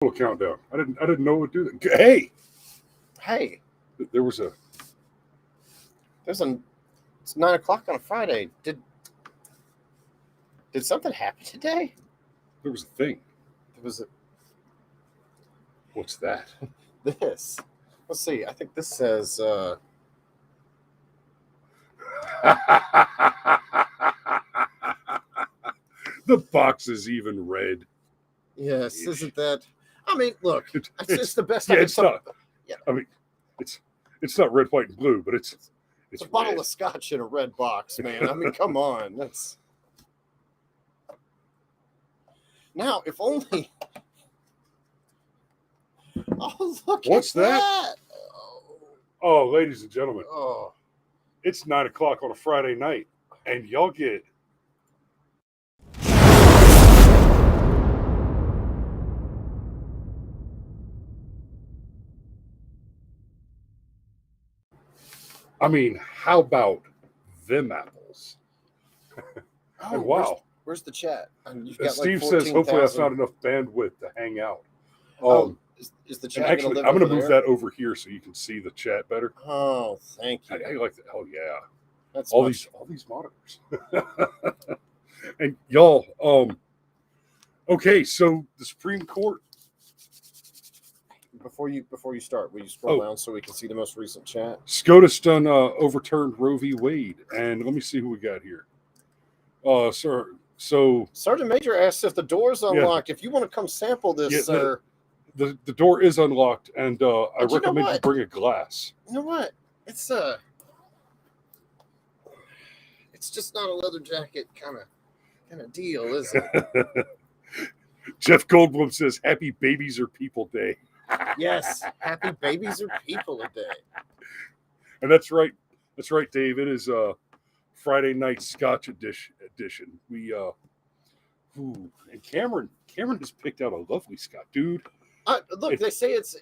Little countdown. I didn't know it would do that. Hey, there was a. It's 9:00 on a Friday. Did something happen today? There was a thing. There was What's that? this. Let's see. I think this says. The box is even red. Yes, isn't that? I mean, look, it's the best. Yeah, it's not. Yeah. I mean, it's not red, white, and blue, but it's a bottle of scotch in a red box, man. I mean, come on. That's now. If only. Oh, look! What's at that? Oh, ladies and gentlemen, Oh, it's 9:00 on a Friday night, and y'all get. I mean, how about them apples? And wow. Where's the chat? You've got Steve says, hopefully I found enough bandwidth to hang out. Is the chat actually, I'm going to move that over here so you can see the chat better. Oh, thank you. I like that. Oh, yeah. That's all these monitors. And y'all, okay, so the Supreme Court. Before you start, will you scroll down so we can see the most recent chat? SCOTUS done overturned Roe V. Wade, and let me see who we got here. Sir, so Sergeant Major asks if the door's unlocked. Yeah. If you want to come sample this, sir. The door is unlocked, and I recommend you bring a glass. You know what? It's just not a leather jacket kind of deal, is it? Jeff Goldblum says, "Happy Babies Are People Day." Yes, Happy Babies Are People Day. And that's right, Dave. It is Friday night Scotch edition. We and Cameron has picked out a lovely Scotch, dude. Look, they say it's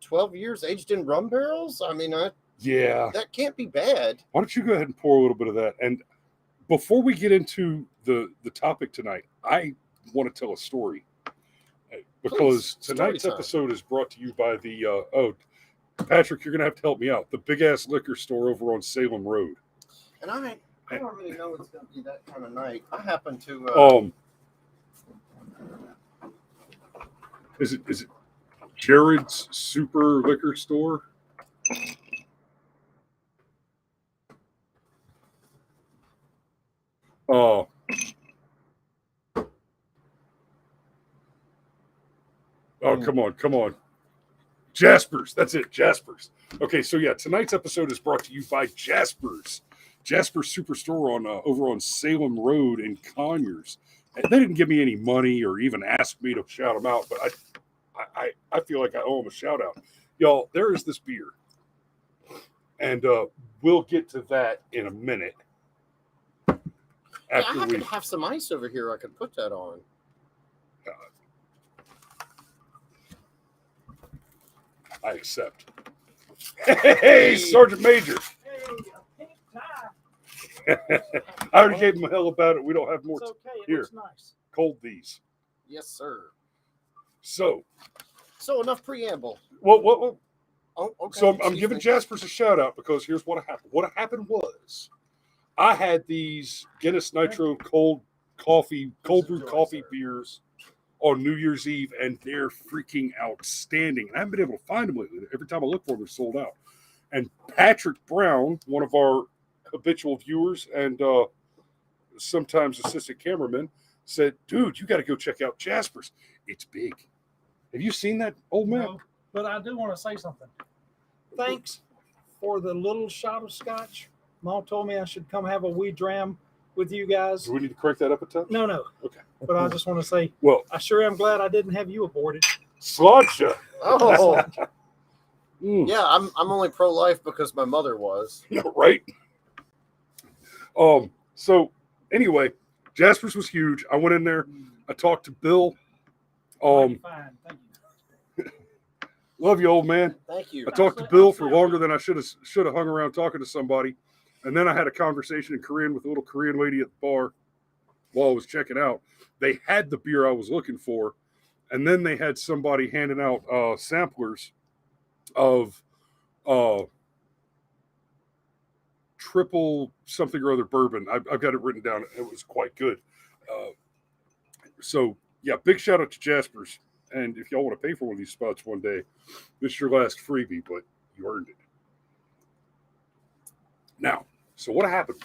12 years aged in rum barrels. I mean, yeah, that can't be bad. Why don't you go ahead and pour a little bit of that? And before we get into the topic tonight, I want to tell a story. Because tonight's episode is brought to you by the Patrick, you're gonna have to help me out. The big ass liquor store over on Salem Road. And I don't really know it's gonna be that kind of night. I happen to is it Jared's Super Liquor Store? Oh. Oh, come on. Jasper's. That's it, Jasper's. Okay, so yeah, tonight's episode is brought to you by Jasper's. Jasper's Superstore on over on Salem Road in Conyers. And they didn't give me any money or even ask me to shout them out, but I feel like I owe them a shout out. Y'all, there is this beer. And we'll get to that in a minute. I happen to have some ice over here I could put that on. I accept. Hey, Sergeant Major. I already gave him a hell about it. We don't have more. It's okay. It here. Looks nice. Cold these. Yes, sir. So enough preamble. Well. Oh, okay. So I'm giving Jasper's a shout out because here's what happened. What happened was I had these Guinness Nitro cold brew coffee beers on New Year's Eve, and they're freaking outstanding. And I haven't been able to find them lately. Every time I look for them, they're sold out. And Patrick Brown, one of our habitual viewers and sometimes assistant cameraman, said, "Dude, you got to go check out Jasper's. It's big." Have you seen that, old man? No, but I do want to say something. Thanks for the little shot of scotch. Mom told me I should come have a wee dram with you guys. Do we need to crank that up a touch? No. Okay. But I just want to say, well, I sure am glad I didn't have you aborted. Slauncha. Oh. Yeah, I'm only pro-life because my mother was. Right? So anyway, Jasper's was huge. I went in there. I talked to Bill. Fine, thank you. Love you, old man. Thank you. I talked to Bill for longer than I should have hung around talking to somebody. And then I had a conversation in Korean with a little Korean lady at the bar while I was checking out. They had the beer I was looking for, And then they had somebody handing out samplers of triple something or other bourbon. I've got it written down. It was quite good. So, yeah, big shout out to Jasper's. And if y'all want to pay for one of these spots one day, this is your last freebie, but you earned it. Now, so what happened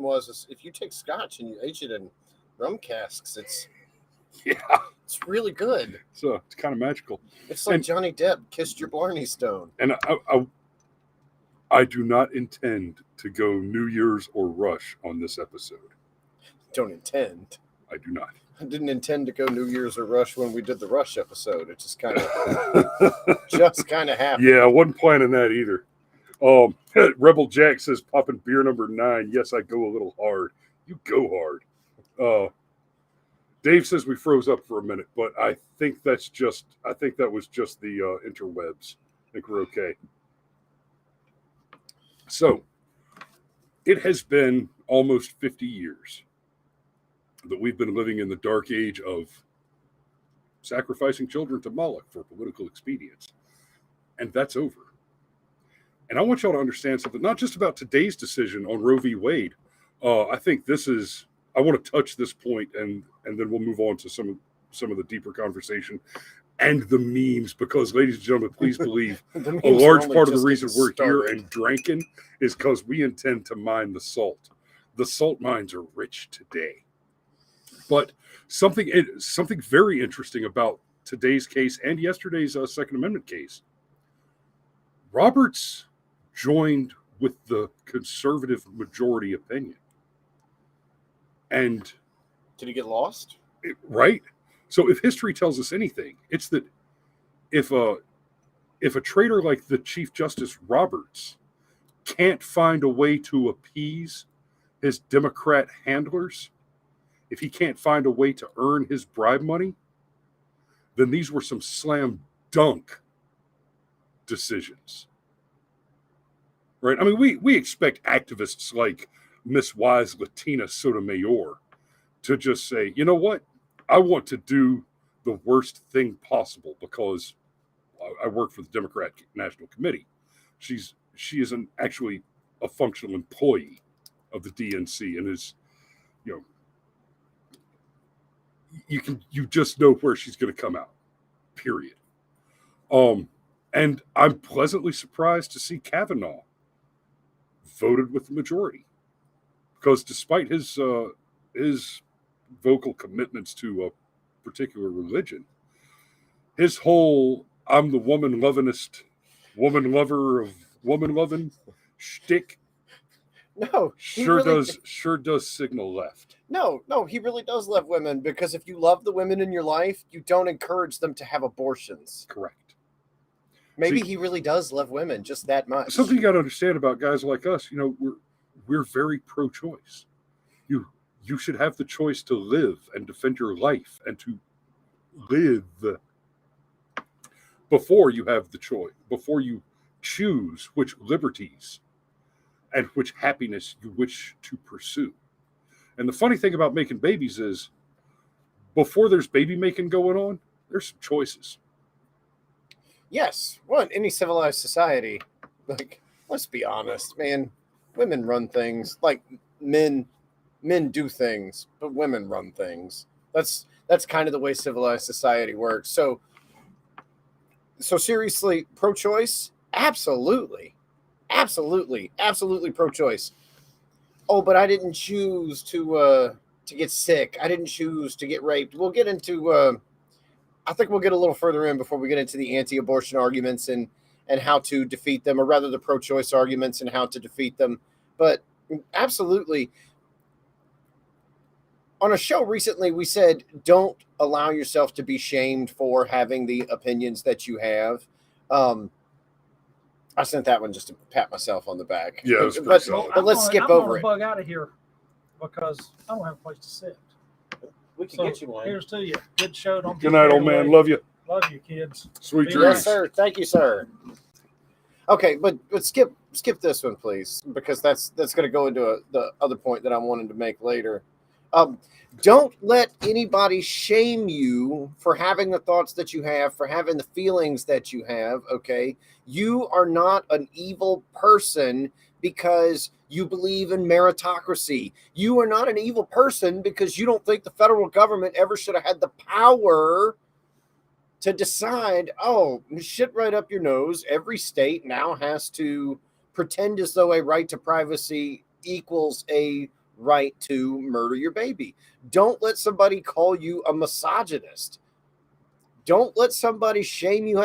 was is if you take scotch and you age it in rum casks, it's really good. So it's kind of magical. It's like Johnny Depp kissed your Blarney Stone. And I do not intend to go New Year's or Rush on this episode. Don't intend. I do not. I didn't intend to go New Year's or Rush when we did the Rush episode. It just kind of happened. Yeah, I wasn't planning that either. Rebel Jack says popping beer number 9. Yes, I go a little hard. You go hard. Dave says we froze up for a minute, but I think that was just the interwebs. I think we're okay. So, it has been almost 50 years that we've been living in the dark age of sacrificing children to Moloch for political expedience. And that's over. And I want y'all to understand something, not just about today's decision on Roe v. Wade. I think I want to touch this point, and then we'll move on to some of the deeper conversation and the memes, because, ladies and gentlemen, please believe a large part of the reason we're here and drinking is because we intend to mine the salt. The salt mines are rich today. But something very interesting about today's case and yesterday's Second Amendment case, Roberts joined with the conservative majority opinion. And did he get lost? Right? So if history tells us anything, it's that if a traitor like the Cheif Justice Roberts can't find a way to appease his Democrat handlers, if he can't find a way to earn his bribe money, then these were some slam dunk decisions. Right? I mean, we expect activists like Miss Wise Latina Sotomayor to just say, you know what? I want to do the worst thing possible because I work for the Democrat National Committee. She isn't actually a functional employee of the DNC and is, you just know where she's going to come out, period. And I'm pleasantly surprised to see Kavanaugh voted with the majority, because despite his vocal commitments to a particular religion, his whole "I'm the woman lovin'est, woman lover of woman loving" shtick sure does signal left. No, he really does love women, because if you love the women in your life, you don't encourage them to have abortions. Correct. Maybe he really does love women just that much. Something you got to understand about guys like us, we're very pro-choice. You should have the choice to live and defend your life and to live before you have the choice, before you choose which liberties and which happiness you wish to pursue. And the funny thing about making babies is, before there's baby making going on, there's some choices. Yes. Well, in any civilized society, let's be honest, man, women run things. Like men do things, but women run things. That's kind of the way civilized society works. So seriously, pro-choice? Absolutely pro-choice. Oh, but I didn't choose to get sick. I didn't choose to get raped. We'll get into I think we'll get a little further in before we get into the anti-abortion arguments and how to defeat them, or rather the pro-choice arguments and how to defeat them. But absolutely, on a show recently, we said, don't allow yourself to be shamed for having the opinions that you have. I sent that one just to pat myself on the back. Yeah, but let's skip over it. I'm bug out of here because I don't have a place to sit. We can get you one. Here's to you. Good show. Don't Good night, old man. Love you. Love you, kids. Sweet Be dreams. Yes, sir. Thank you, sir. Okay, but skip this one, please, because that's going to go into the other point that I'm wanting to make later. Don't let anybody shame you for having the thoughts that you have, for having the feelings that you have. Okay. You are not an evil person because you believe in meritocracy. You are not an evil person because you don't think the federal government ever should have had the power to decide, oh, shit right up your nose. Every state now has to pretend as though a right to privacy equals a right to murder your baby. Don't let somebody call you a misogynist. Don't let somebody shame you.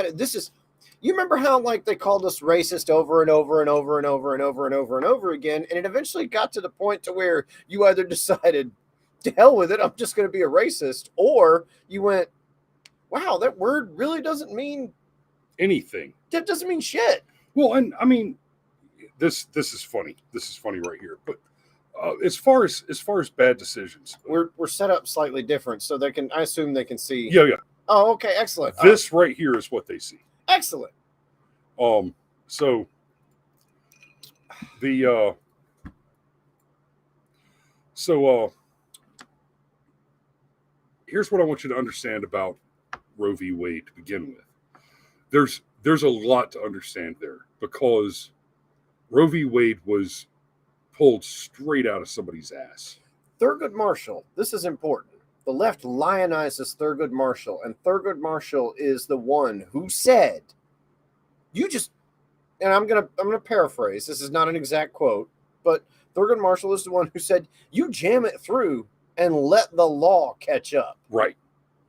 You remember how like they called us racist over and over and over and over and over and over and over again, and it eventually got to the point to where you either decided, to hell with it, I'm just going to be a racist, or you went, wow, that word really doesn't mean anything. That doesn't mean shit. Well, and I mean, this is funny. This is funny right here. But as far as bad decisions, we're set up slightly different, so they can. I assume they can see. Yeah. Oh, okay, excellent. This right here is what they see. Excellent. So the here's what I want you to understand about Roe v. Wade to begin with. There's a lot to understand there, because Roe v. Wade was pulled straight out of somebody's ass. Thurgood Marshall, this is important. The left lionizes Thurgood Marshall, and Thurgood Marshall is the one who said, and I'm gonna paraphrase, this is not an exact quote, but Thurgood Marshall is the one who said, you jam it through and let the law catch up. Right.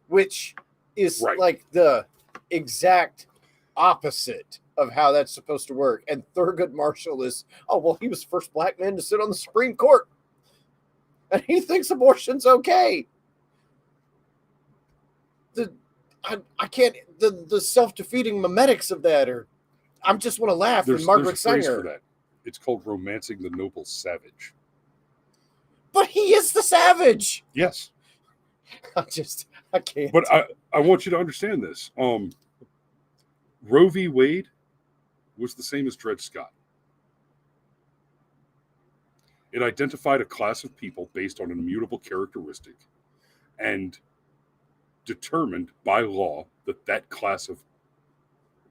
Which is like the exact opposite of how that's supposed to work. And Thurgood Marshall is, oh, well, he was the first black man to sit on the Supreme Court. And he thinks abortion's okay. I can't, the self-defeating mimetics of that are, I just want to laugh. And Margaret Sanger. For that. It's called romancing the noble savage. But he is the savage. Yes. I can't. But I want you to understand this. Roe v. Wade was the same as Dred Scott. It identified a class of people based on an immutable characteristic and determined by law that that class of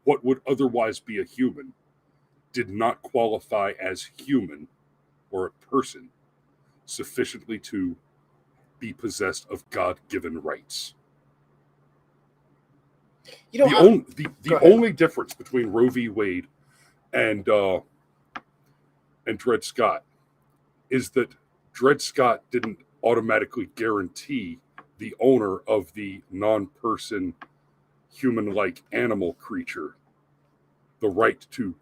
what would otherwise be a human did not qualify as human or a person sufficiently to be possessed of God-given rights. You know, the only difference between Roe v. Wade and Dred Scott is that Dred Scott didn't automatically guarantee the owner of the non-person, human-like animal creature the right to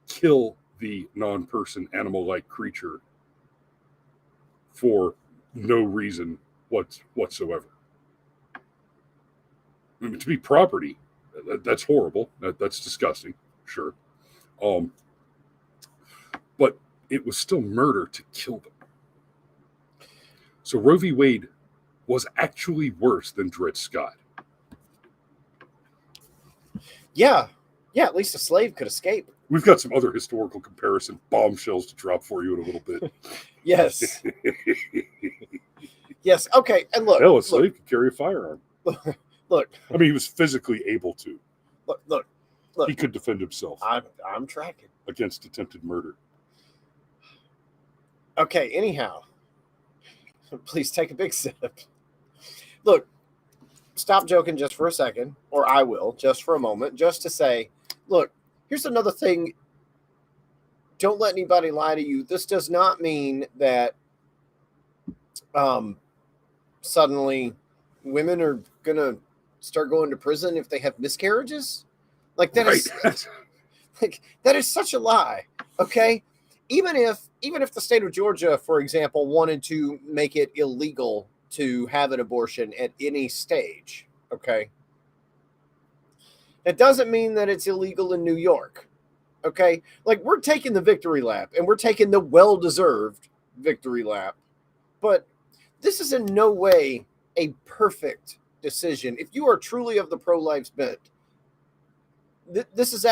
kill the non-person, animal-like creature for no reason whatsoever. I mean, to be property, that's horrible. That's disgusting, sure. But it was still murder to kill them. So Roe v. Wade was actually worse than Dred Scott. Yeah, at least a slave could escape. We've got some other historical comparison bombshells to drop for you in a little bit. Yes. Yes, okay, and look. Hell, a slave could carry a firearm. Look. I mean, he was physically able to. Look. He could defend himself. I'm tracking. Against attempted murder. Okay, anyhow. Please take a big sip. Look, stop joking just for a second, or I will, just for a moment, just to say, look, here's another thing. Don't let anybody lie to you. This does not mean that suddenly women are going to start going to prison if they have miscarriages. Like that is like that is such a lie. Okay? Even if the state of Georgia, for example, wanted to make it illegal to have an abortion at any stage, okay? It doesn't mean that it's illegal in New York, okay? Like, we're taking the victory lap, and we're taking the well-deserved victory lap, but this is in no way a perfect decision. If you are truly of the pro-life bent, this is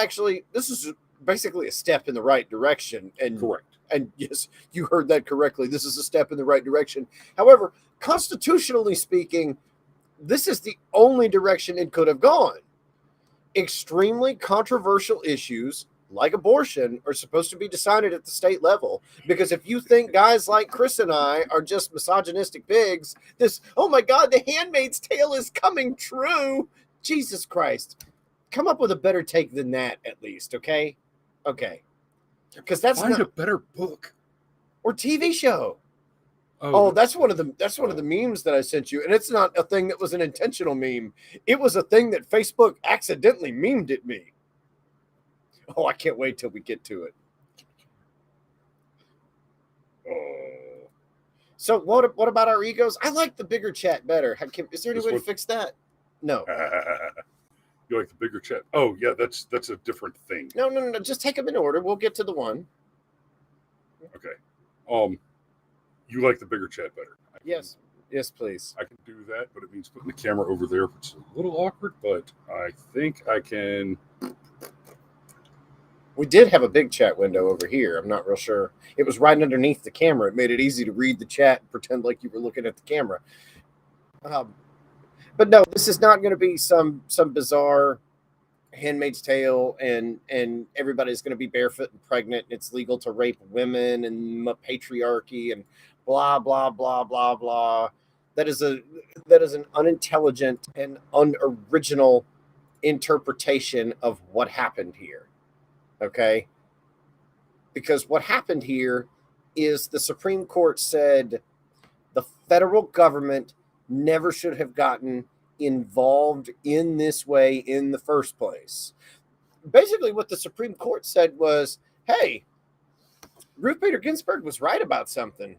basically a step in the right direction. And correct. And yes, you heard that correctly. This is a step in the right direction. However, constitutionally speaking, this is the only direction it could have gone. Extremely controversial issues like abortion are supposed to be decided at the state level. Because if you think guys like Chris and I are just misogynistic pigs, this, oh my God, the Handmaid's Tale is coming true. Jesus Christ. Come up with a better take than that, at least, okay? Okay. Because that's Find not a better book or TV show. Oh, that's one of the memes that I sent you, and it's not a thing that was an intentional meme. It was a thing that Facebook accidentally memed at me. Oh, I can't wait till we get to it. So what about our egos? I like the bigger chat better. Is there any way to fix that? No. You like the bigger chat? Oh yeah, that's a different thing. No. Just take them in order. We'll get to the one. Okay. You like the bigger chat better? Yes, please. I can do that, but it means putting the camera over there, which is a little awkward. But I think I can. We did have a big chat window over here. I'm not real sure. It was right underneath the camera. It made it easy to read the chat and pretend like you were looking at the camera. But no, this is not going to be some bizarre Handmaid's Tale and everybody's going to be barefoot and pregnant. And it's legal to rape women and patriarchy and blah, blah, blah, blah, blah. That is an unintelligent and unoriginal interpretation of what happened here. Okay? Because what happened here is the Supreme Court said the federal government never should have gotten involved in this way in the first place. Basically, what the Supreme Court said was, hey, Ruth Bader Ginsburg was right about something.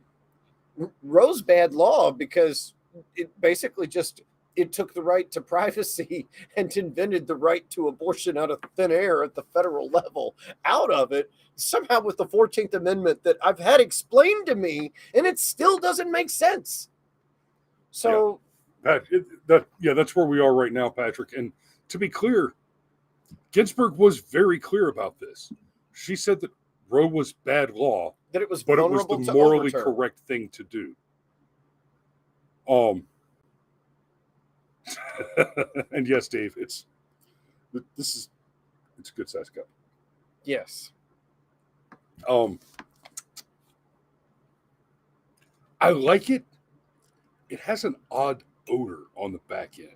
Roe's bad law because it basically it took the right to privacy and invented the right to abortion out of thin air at the federal level out of it, somehow with the 14th Amendment that I've had explained to me, and it still doesn't make sense. So that's where we are right now, Patrick. And to be clear, Ginsburg was very clear about this. She said that Roe was bad law, that it was but it was the morally correct thing to do. And yes, Dave, it's a good size cup. Yes. I like it. It has an odd odor on the back end.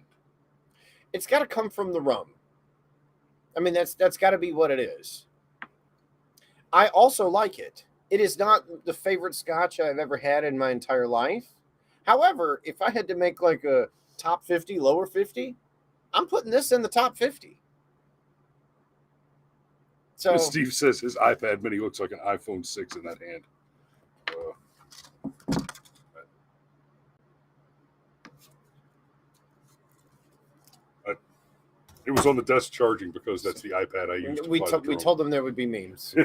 It's got to come from the rum. I mean, that's got to be what it is. I also like it. It is not the favorite scotch I've ever had in my entire life. However, if I had to make like a top 50, lower 50, I'm putting this in the top 50. So Steve says his iPad mini looks like an iPhone 6 in that hand. It was on the desk charging because that's the iPad I used. We told them there would be memes.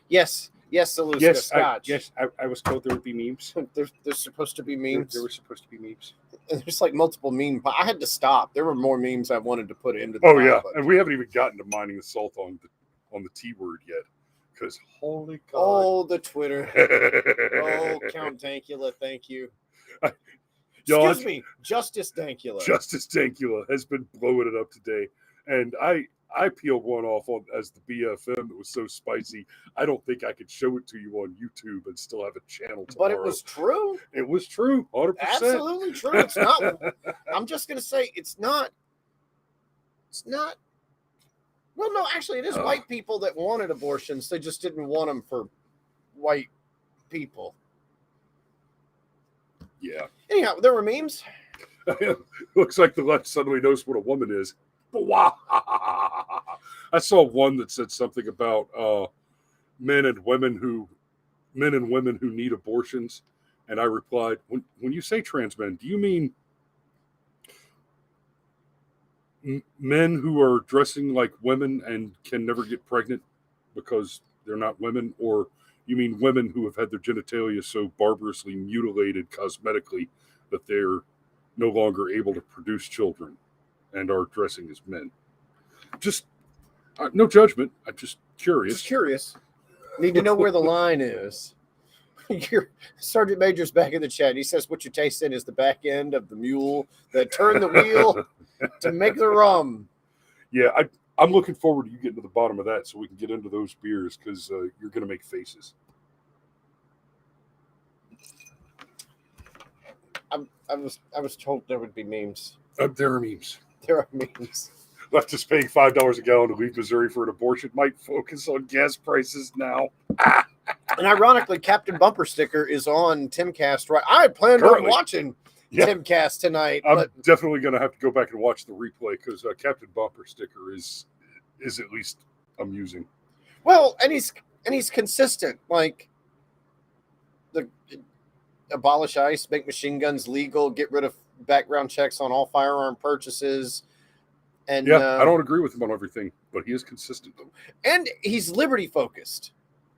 Yes, Saluska Scotch. I was told there would be memes. There's supposed to be memes. There were supposed to be memes. There's like multiple memes, but I had to stop. There were more memes I wanted to put into the Oh, yeah. And we haven't even gotten to mining the salt on the T word yet. Because holy God. Oh, the Twitter. Oh, Count Dankula, thank you. Excuse me, Justice Dankula. Justice Dankula has been blowing it up today. And I peeled one off as the BFM that was so spicy. I don't think I could show it to you on YouTube and still have a channel tomorrow. But it was true. It was true, 100%. Absolutely true. It's not. I'm just going to say it's not. It's not. Well, no, actually, it is white people that wanted abortions. They just didn't want them for white people. Yeah. Anyhow, there were memes. Looks like the left suddenly knows what a woman is. I saw one that said something about men and women who need abortions, and I replied, when you say trans men, do you mean men who are dressing like women and can never get pregnant because they're not women, or you mean women who have had their genitalia so barbarously mutilated cosmetically that they're no longer able to produce children and are dressing as men? Just no judgment. I'm just curious. Need to know where the line is. Your Sergeant Major's back in the chat. He says what you're tasting is the back end of the mule that turned the wheel to make the rum. Yeah, I'm looking forward to you getting to the bottom of that so we can get into those beers because you're going to make faces. I was told there would be memes. There are memes. There are memes. Leftists paying $5 a gallon to leave Missouri for an abortion might focus on gas prices now. And ironically, Captain Bumper Sticker is on Timcast. Right, I planned on watching Timcast tonight. I'm definitely going to have to go back and watch the replay because Captain Bumper Sticker is at least amusing. Well, and he's consistent. Like the abolish ICE, make machine guns legal, get rid of background checks on all firearm purchases. And I don't agree with him on everything, but he is consistent. And he's liberty focused,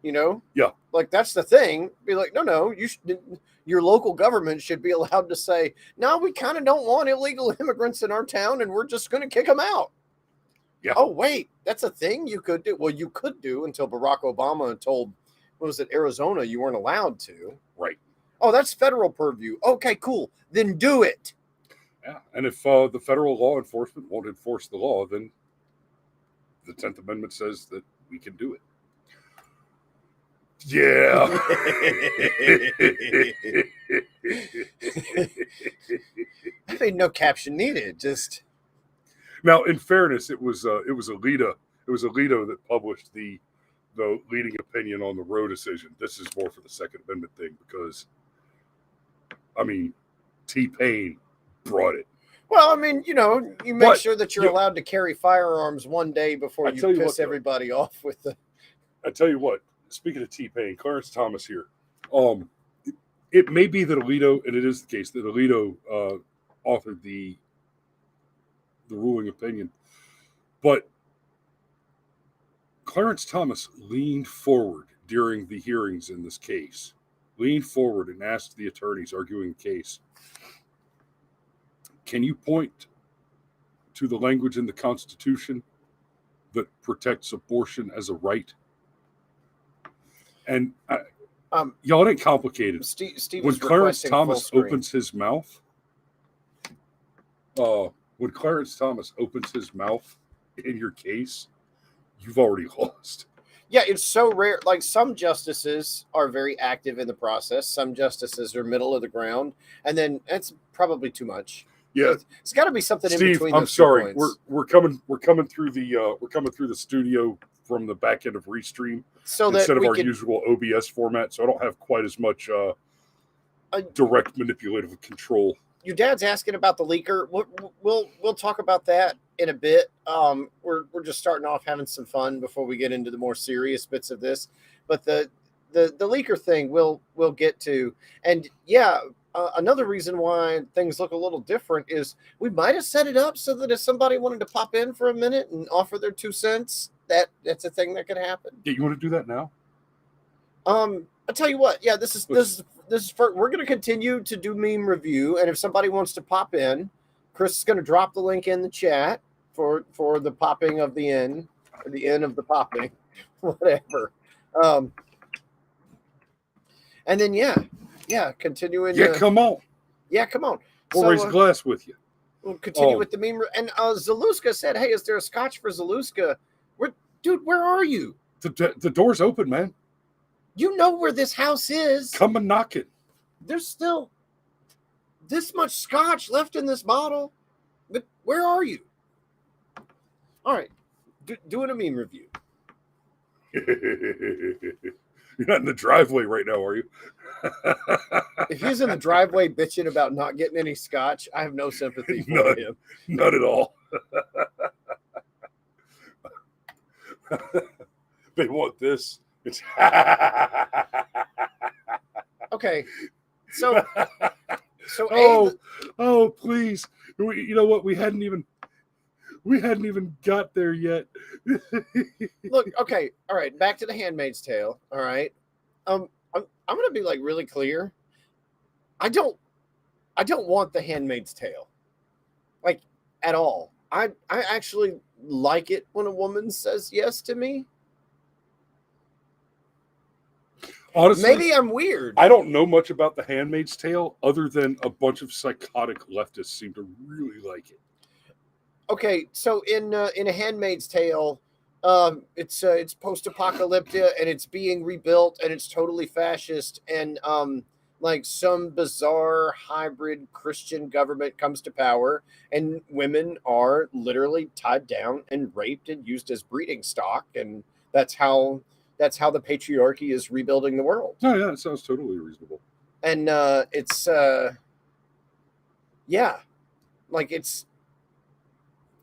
Yeah. Like that's the thing. Be like, no, your local government should be allowed to say, no, we kind of don't want illegal immigrants in our town, and we're just going to kick them out. Yeah. Oh wait, that's a thing you could do. Well, you could do until Barack Obama told, what was it, Arizona, you weren't allowed to. Right. Oh, that's federal purview. Okay, cool. Then do it. Yeah, and if the federal law enforcement won't enforce the law, then the 10th Amendment says that we can do it. Yeah. I mean, no caption needed. Just now, in fairness, it was Alito. It was Alito that published the leading opinion on the Roe decision. This is more for the Second Amendment thing because, I mean, T-Pain brought it. Well, I mean, you make sure that you're allowed to carry firearms one day before you piss everybody off with the. I tell you what. Speaking of T-Pain, Clarence Thomas here. It may be that Alito, and it is the case that Alito authored the ruling opinion, but Clarence Thomas leaned forward during the hearings in this case, leaned forward and asked the attorneys arguing the case, can you point to the language in the Constitution that protects abortion as a right? And y'all, it ain't complicated. Steve when Clarence Thomas opens his mouth, in your case, you've already lost. Yeah, it's so rare. Like some justices are very active in the process. Some justices are middle of the ground, and then it's probably too much. Yeah, it's got to be something Steve, in between. I'm sorry, we're coming through the studio from the back end of Restream instead of our usual OBS format, so I don't have quite as much direct manipulative control. Your dad's asking about the leaker. We'll talk about that in a bit. We're just starting off having some fun before we get into the more serious bits of this. But the leaker thing we'll get to. And yeah, another reason why things look a little different is we might have set it up so that if somebody wanted to pop in for a minute and offer their 2 cents, that's a thing that could happen. Yeah, you want to do that now? I'll tell you what. Yeah, this is for, we're going to continue to do meme review, and if somebody wants to pop in, Chris is going to drop the link in the chat for the popping of the N, or the N of the popping, whatever. And then continuing. Yeah, come on. Yeah, come on. We'll raise a glass with you. We'll continue with the meme. And Zaluska said, "Hey, is there a scotch for Zaluska?" Dude, where are you? The door's open, man. You know where this house is. Come and knock it. There's still this much scotch left in this bottle. But where are you? All right. Doing a meme review. You're not in the driveway right now, are you? If he's in the driveway bitching about not getting any scotch, I have no sympathy for him. Not at all. They want this. It's okay. So please. You know what? We hadn't even got there yet. Look, okay, all right. Back to The Handmaid's Tale. All right. I'm gonna be like really clear. I don't want The Handmaid's Tale, like at all. I actually like it when a woman says yes to me. Honestly, Maybe I'm weird. I don't know much about The Handmaid's Tale other than a bunch of psychotic leftists seem to really like it. Okay, so in A Handmaid's Tale, it's post-apocalyptic and it's being rebuilt and it's totally fascist and like some bizarre hybrid Christian government comes to power and women are literally tied down and raped and used as breeding stock, and that's how the patriarchy is rebuilding the world. Oh yeah, that sounds totally reasonable. And it's yeah, like it's,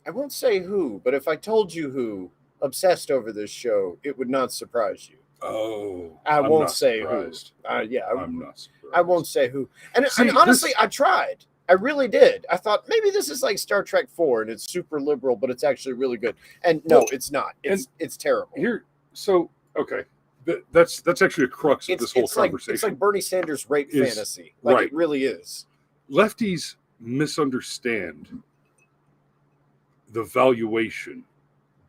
I won't say who, but if I told you who obsessed over this show, it would not surprise you. Oh, I I'm won't not say surprised. who. Yeah, I'm not surprised. I won't say who. And, See, and honestly, this- I tried. I really did. I thought maybe this is like Star Trek 4 and it's super liberal, but it's actually really good. And no, Well, it's not. It's terrible. Here, so okay, that's actually a crux of this whole conversation. It's like Bernie Sanders' rape Is- fantasy. Like right. it really is. Lefties misunderstand the valuation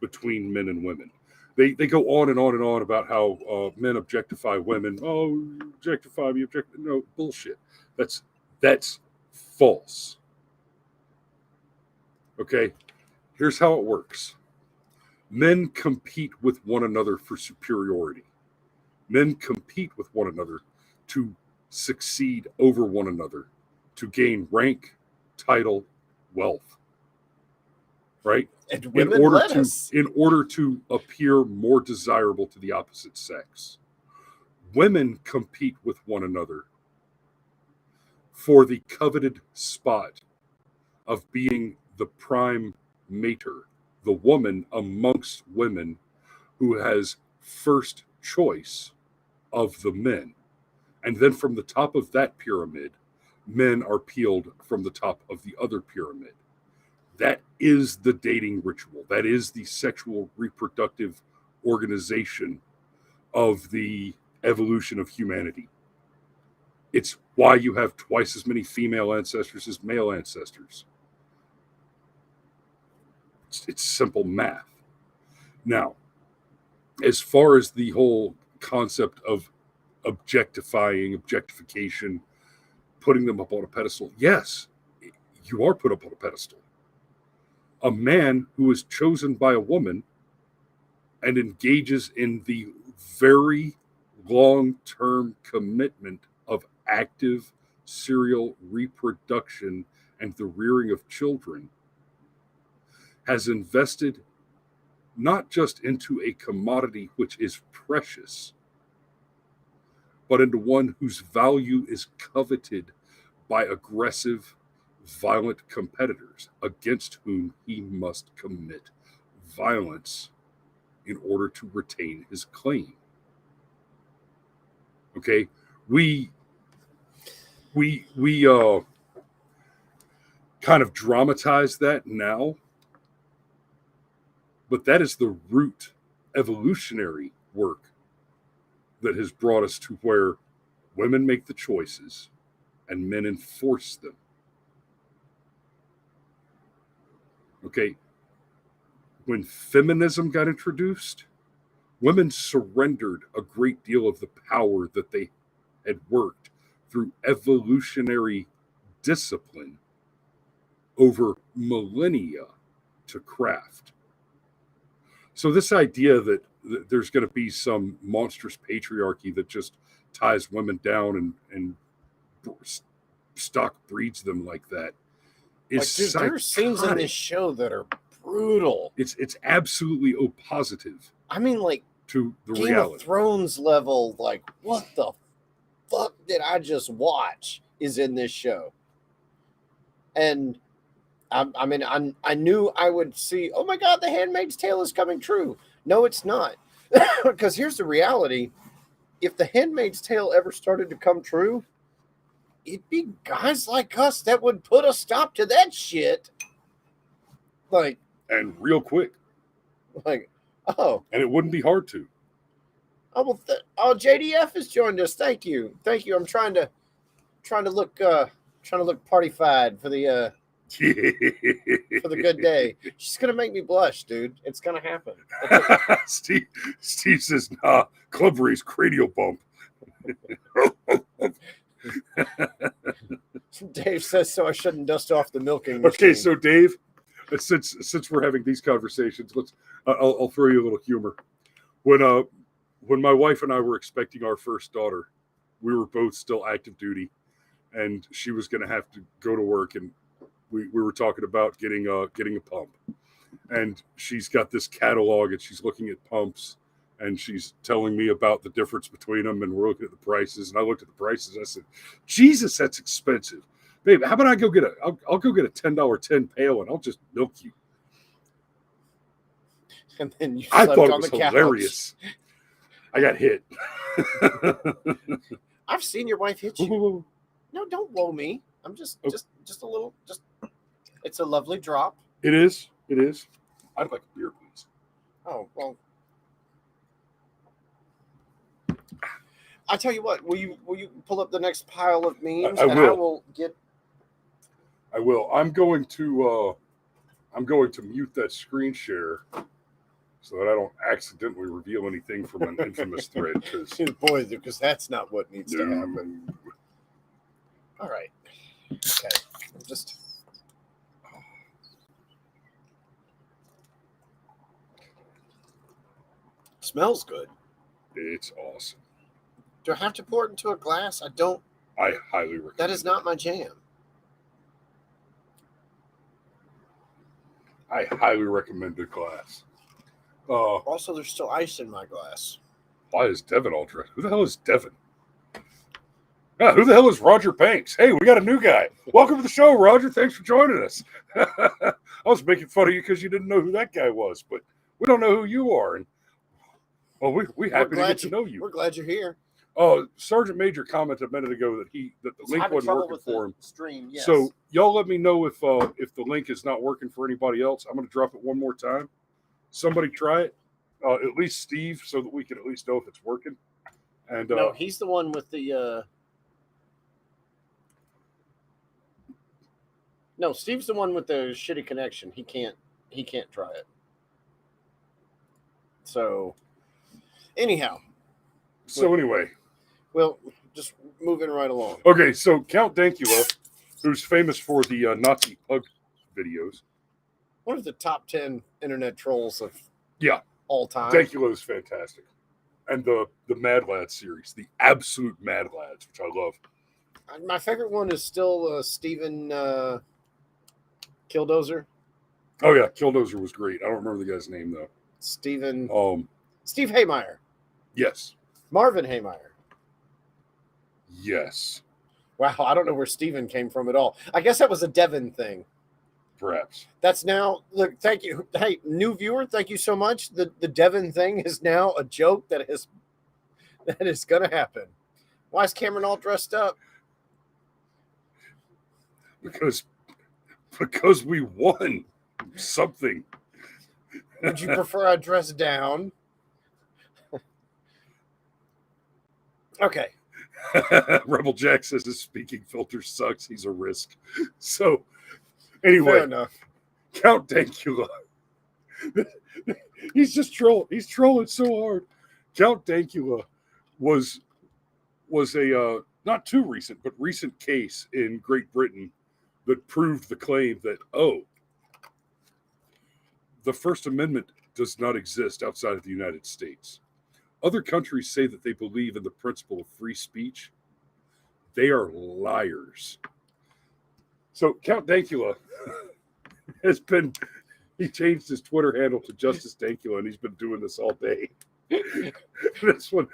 between men and women. They go on and on and on about how men objectify women. Oh, you objectify me, no bullshit. That's false. Okay, here's how it works. Men compete with one another for superiority. Men compete with one another to succeed over one another, to gain rank, title, wealth. Right? And women let us. In order to appear more desirable to the opposite sex. Women compete with one another for the coveted spot of being the prime mater, the woman amongst women who has first choice of the men. And then from the top of that pyramid, men are peeled from the top of the other pyramid. That is the dating ritual. That is the sexual reproductive organization of the evolution of humanity. It's why you have twice as many female ancestors as male ancestors. It's simple math. Now, as far as the whole concept of objectification, putting them up on a pedestal, yes, you are put up on a pedestal. A man who is chosen by a woman and engages in the very long-term commitment of active serial reproduction and the rearing of children has invested not just into a commodity which is precious, but into one whose value is coveted by aggressive, violent competitors against whom he must commit violence in order to retain his claim. Okay, we kind of dramatize that now, but that is the root evolutionary work that has brought us to where women make the choices and men enforce them. Okay, when feminism got introduced, women surrendered a great deal of the power that they had worked through evolutionary discipline over millennia to craft. So this idea that there's going to be some monstrous patriarchy that just ties women down and stock breeds them like that is Like, dude, there are scenes in this show that are brutal. It's absolutely oppositive I mean, like to the Game reality. of Thrones level. Like, what the fuck did I just watch? Is in this show, and I mean, I knew I would see. Oh my God, The Handmaid's Tale is coming true. No, it's not, because here's the reality: if The Handmaid's Tale ever started to come true, it'd be guys like us that would put a stop to that shit. Like, And real quick. and it wouldn't be hard to. Oh, well, JDF has joined us. Thank you. I'm trying to look party-fied for the good day. She's gonna make me blush, dude. It's gonna happen. Steve says, nah, Club Ray's cranial bump. Dave says so. I shouldn't dust off the milking Okay, machine. so Dave, since we're having these conversations, I'll throw you a little humor. When my wife and I were expecting our first daughter, we were both still active duty, and she was going to have to go to work, and we were talking about getting a pump, and she's got this catalog, and she's looking at pumps, and she's telling me about the difference between them, and we're looking at the prices, and I looked at the prices, and I said, Jesus, that's expensive. Babe, how about I'll go get a $10 10 pail, and I'll just milk you. And then you I slept thought it on was the couch. hilarious. I got hit. I've seen your wife hit you. No, don't whoa me. I'm just a little. It's a lovely drop. It is. I'd like a beer, please. Oh well. I tell you what. Will you pull up the next pile of memes? I and will. I will get. I will. I'm going to mute that screen share so that I don't accidentally reveal anything from an infamous thread. Boy, because that's not what needs to happen. All right. Okay. Just. Smells good. It's awesome. Do I have to pour it into a glass? I don't. I highly recommend. That is not my jam. I highly recommend the glass. Also, there's still ice in my glass. Why is Devin all dressed? Who the hell is Devin? Who the hell is Roger Banks? Hey, we got a new guy. Welcome to the show, Roger. Thanks for joining us. I was making fun of you because you didn't know who that guy was, but we don't know who you are. And well, we happy to get to know you. We're glad you're here. Oh, Sergeant Major commented a minute ago that the link wasn't working for him. Stream, yes. So y'all let me know if the link is not working for anybody else. I'm going to drop it one more time. Somebody try it, at least Steve, so that we can at least know if it's working. And no, he's the one with the. No, Steve's the one with the shitty connection. He can't try it. So, anyhow. So anyway. Well, just moving right along. Okay, so Count Dankula, who's famous for the Nazi pug videos. One of the top 10 internet trolls of all time. Dankula is fantastic. And the Mad Lads series, the absolute Mad Lads, which I love. My favorite one is still Steven Killdozer. Oh yeah, Killdozer was great. I don't remember the guy's name though. Steve Haymeyer. Yes. Marvin Haymeyer. Yes. Wow, I don't know where Steven came from at all. I guess that was a Devin thing. Perhaps. That's now, look, thank you. Hey, new viewer, thank you so much. The Devin thing is now a joke that is going to happen. Why is Cameron all dressed up? Because we won something. Would you prefer I dress down? Okay. Rebel Jack says his speaking filter sucks. He's a risk. So, anyway, Fair enough. Count Dankula. He's just trolling. He's trolling so hard. Count Dankula was a not too recent, but recent case in Great Britain that proved the claim that, the First Amendment does not exist outside of the United States. Other countries say that they believe in the principle of free speech. They are liars. So Count Dankula he changed his Twitter handle to Justice Dankula, and he's been doing this all day. This one,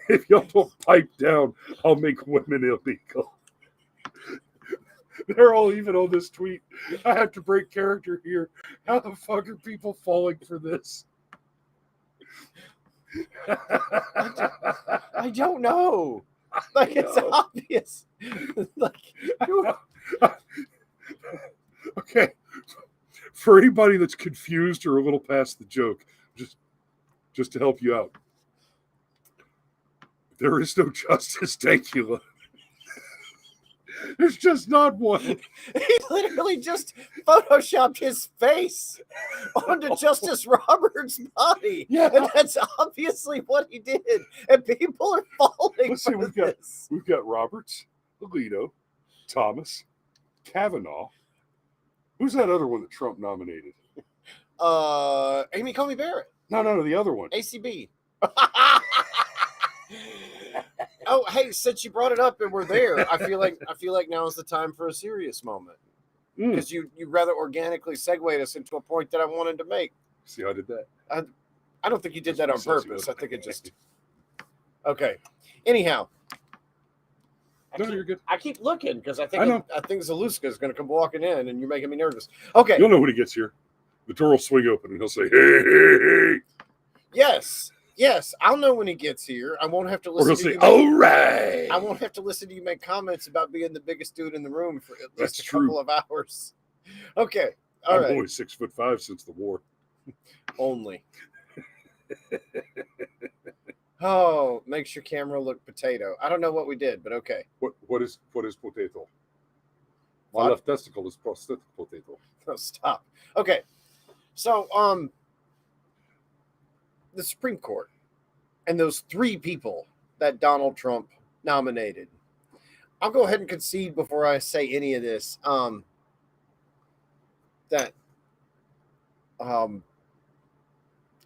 if y'all don't pipe down, I'll make women illegal. They're all even on this tweet. I have to break character here. How the fuck are people falling for this? I don't know. Like, it's obvious. Like, okay. For anybody that's confused or a little past the joke, just to help you out, there is no Justice Dankula. There's just not one. He literally just photoshopped his face onto Justice Roberts' body. Yeah. And that's obviously what he did. And people are falling Let's see, for this. we've got Roberts, Alito, Thomas, Kavanaugh. Who's that other one that Trump nominated? Amy Coney Barrett, No, the other one. ACB. Oh, hey, since you brought it up and we're there, I feel like now is the time for a serious moment. Because you rather organically segued us into a point that I wanted to make. See how I did that? I don't think you did that on purpose. I think it just... Okay. Anyhow. You're good. I keep looking because I think Zaluska is going to come walking in and you're making me nervous. Okay. You'll know when he gets here. The door will swing open and he'll say, hey. Yes, I'll know when he gets here. I won't have to listen Or he'll to say, you. all right. I won't have to listen to you make comments about being the biggest dude in the room for at least That's a true. couple of hours. Okay. All I'm right. only 6'5" since the war. Only. Oh, makes your camera look potato. I don't know what we did, but okay. What is potato? My What? left testicle is prosthetic potato. Oh, stop. Okay. So, the Supreme Court and those 3 people that Donald Trump nominated. I'll go ahead and concede before I say any of this.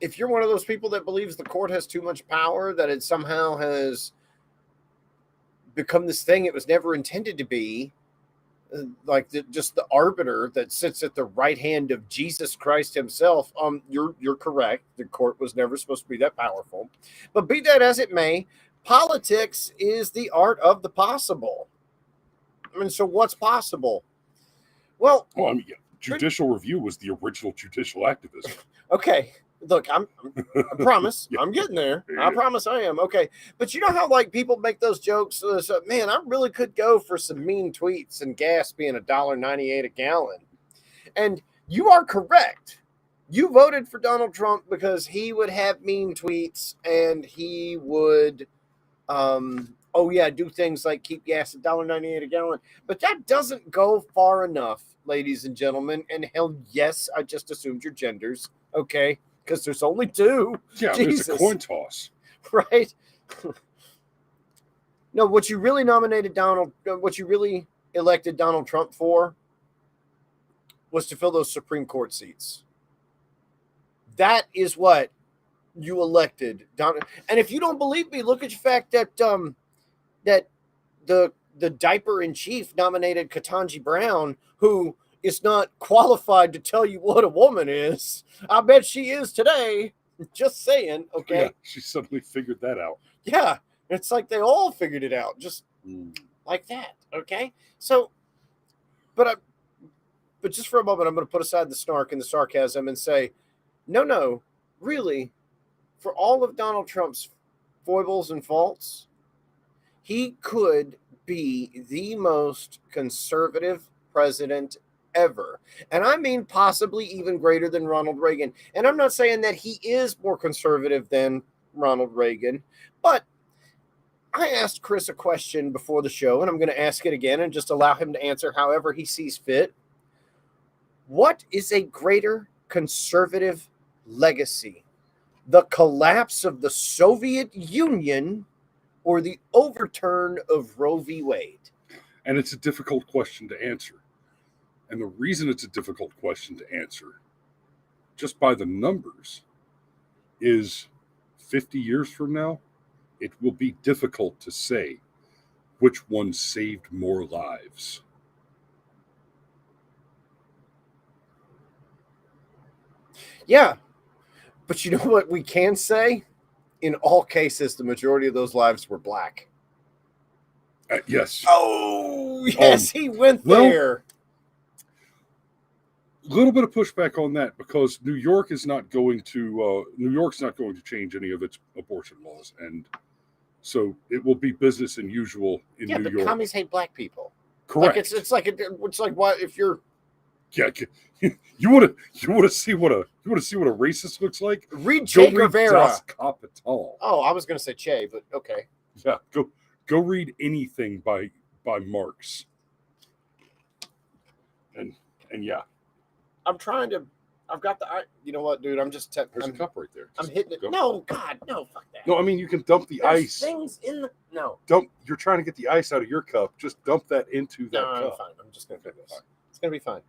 If you're one of those people that believes the court has too much power, that it somehow has become this thing it was never intended to be, like just the arbiter that sits at the right hand of Jesus Christ himself, you're correct. The court was never supposed to be that powerful. But be that as it may, politics is the art of the possible. I mean, so what's possible? Well, I mean, judicial review was the original judicial activism. Okay. Look, I promise I'm getting there. I promise I am. Okay. But you know how like people make those jokes? Man, I really could go for some mean tweets and gas being $1.98 a gallon. And you are correct. You voted for Donald Trump because he would have mean tweets and he would, do things like keep gas at $1.98 a gallon. But that doesn't go far enough, ladies and gentlemen. And hell, yes, I just assumed your genders. Okay. Because there's only 2. Yeah, Jesus. There's a coin toss. Right? No, what you really elected Donald Trump for was to fill those Supreme Court seats. That is what you elected Donald. And if you don't believe me, look at the fact that that the diaper in chief nominated Ketanji Brown, who is not qualified to tell you what a woman is. I bet she is today. Just saying. Okay. Yeah, she suddenly figured that out. Yeah. It's like they all figured it out. Just like that. Okay. So, but just for a moment, I'm going to put aside the snark and the sarcasm and say, no, really, for all of Donald Trump's foibles and faults, he could be the most conservative president ever. And I mean possibly even greater than Ronald Reagan. And I'm not saying that he is more conservative than Ronald Reagan, but I asked Chris a question before the show, and I'm going to ask it again and just allow him to answer however he sees fit. What is a greater conservative legacy? The collapse of the Soviet Union or the overturn of Roe v. Wade? And it's a difficult question to answer. And the reason it's a difficult question to answer, just by the numbers, is 50 years from now, it will be difficult to say which one saved more lives. Yeah. But you know what we can say? In all cases, the majority of those lives were black. Yes. Oh, yes, he went there. A little bit of pushback on that because New York's not going to change any of its abortion laws, and so it will be business as usual in New York. Yeah, but commies hate black people. Correct. Like it's like what if you're you want to see what a racist looks like? Read Che Guevara. Das Kapital. Oh, I was going to say Che, but okay. Yeah, go read anything by Marx. And yeah, I'm trying to. I've got the. You know what, dude? I'm just. there's I'm, a cup right there. I'm hitting it. Go. No, God, no, fuck that. No, I mean you can dump the There's ice. things in the. No. You're trying to get the ice out of your cup. Just dump that into that No, I'm cup. fine. I'm just gonna do this. It's gonna be fine. It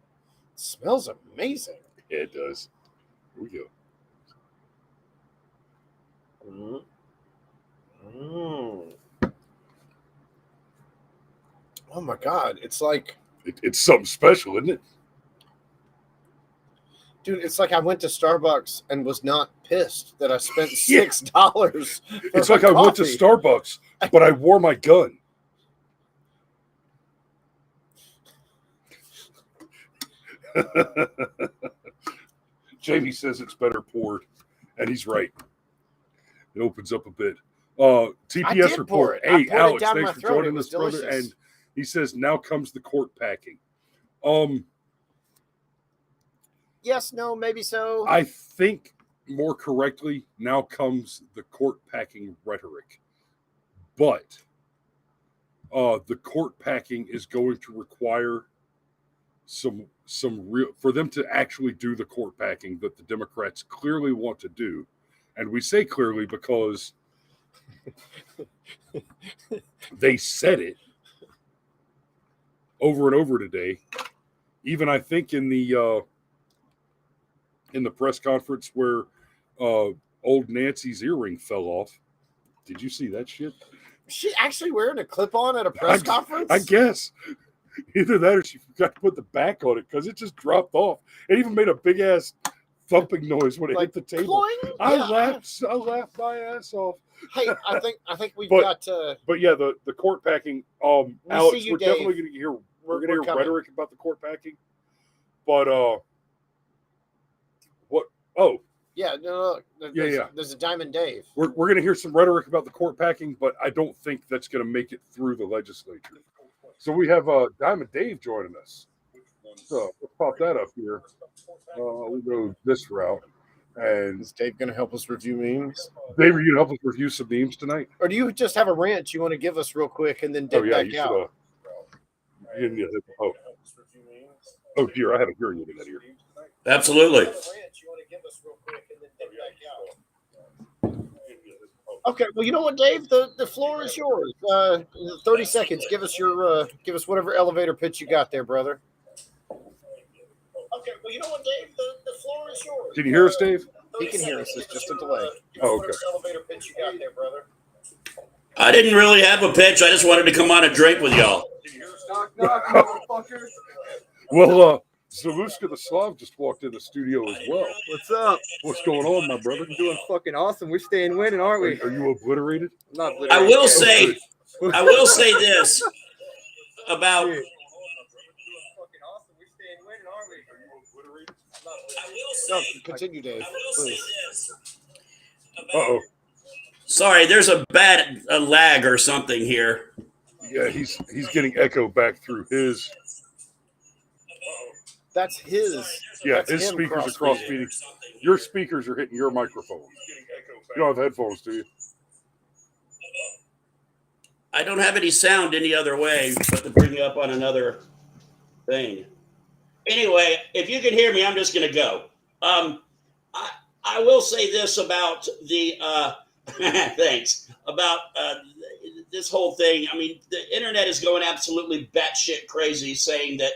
smells amazing. Yeah, it does. Here we go. Oh my God! It's like, It's something special, isn't it? dude, it's like I went to Starbucks and was not pissed that I spent Yeah. $6. It's like I went to Starbucks, but I wore my gun. Jamie says it's better poured, and he's right. It opens up a bit. TPS report. Hey, Alex, thanks for joining us, brother. And he says, now comes the court packing. Yes, no, maybe so. I think more correctly, now comes the court packing rhetoric. But the court packing is going to require some real, for them to actually do the court packing that the Democrats clearly want to do. And we say clearly because they said it over and over today. Even I think in the press conference where old Nancy's earring fell off. Did you see that shit? She actually wearing a clip-on at a press conference? I guess. Either that or she forgot to put the back on it because it just dropped off. It even made a big-ass thumping noise when it hit the table. Cloing? I Yeah. laughed my ass off. Hey, I think we've got. But yeah, the court packing. Alex, we're definitely going to hear. We're going to hear rhetoric about the court packing. But what? Oh, yeah, no. There's a Diamond Dave. We're going to hear some rhetoric about the court packing, but I don't think that's going to make it through the legislature. So we have Diamond Dave joining us. So let's pop that up here. We'll go this route. And is Dave going to help us review memes? Dave, are you going to help us review some memes tonight? Or do you just have a rant you want to give us real quick and then dip back out? Oh, dear, I had a hearing aid in that ear. Absolutely. Okay, well, you know what, Dave? The floor is yours. 30 seconds. Give us whatever elevator pitch you got there, brother. Okay, well, you know what, Dave? The floor is yours. Can you hear us, Dave? He can hear us. It's just a delay. Oh, okay. Elevator pitch you got there, brother. I didn't really have a pitch. I just wanted to come on and drink with y'all. Well, Zaluska the Slav just walked in the studio as well. What's up? What's going on, my brother? We're doing fucking awesome. We're staying winning, aren't we? Are you obliterated? I'm not obliterated. I will say this about. No, continue, Dave. Please. Uh-oh. Sorry, there's a lag or something here. Yeah, he's getting echo back through his. That's his. Yeah, that's his speakers are cross-feeding. Your speakers are hitting your microphone. You don't have headphones, do you? I don't have any sound any other way but to bring you up on another thing. Anyway, if you can hear me, I'm just going to go. I will say this about the thanks about this whole thing. I mean, the internet is going absolutely batshit crazy, saying that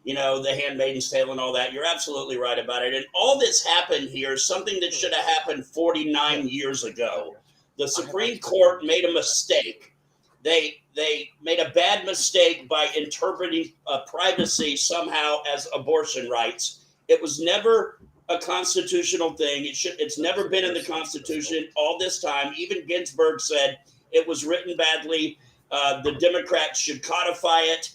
the Handmaid's Tale and all that. You're absolutely right about it. And all that's happened here is something that should have happened 49 years ago. The Supreme Court made a mistake. They made a bad mistake by interpreting privacy somehow as abortion rights. It was never a constitutional thing. It's never been in the Constitution all this time. Even Ginsburg said it was written badly. The Democrats should codify it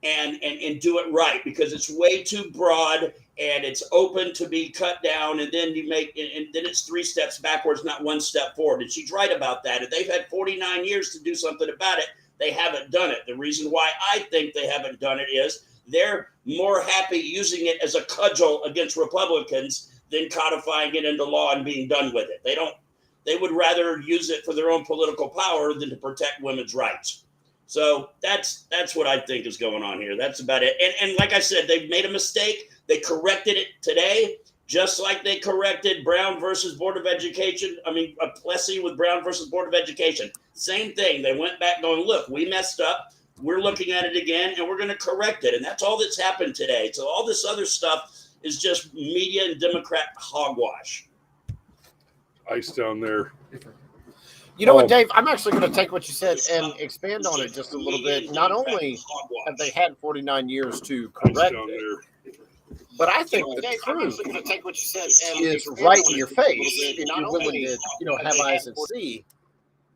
and do it right, because it's way too broad and it's open to be cut down. And then then it's 3 steps backwards, not 1 step forward. And she's right about that. And they've had 49 years to do something about it. They haven't done it. The reason why I think they haven't done it is they're more happy using it as a cudgel against Republicans than codifying it into law and being done with it. They would rather use it for their own political power than to protect women's rights. So that's what I think is going on here. That's about it. And like I said, they've made a mistake. They corrected it today, just like they corrected Brown versus Board of Education. I mean, Plessy with Brown versus Board of Education. Same thing. They went back going, look, we messed up. We're looking at it again, and we're going to correct it. And that's all that's happened today. So all this other stuff is just media and Democrat hogwash. Ice down there. You know what, Dave? I'm actually going to take what you said and expand on it just a little bit. Not only have they had 49 years to correct it, but I think the truth is right in your face if you're willing to, have eyes and see.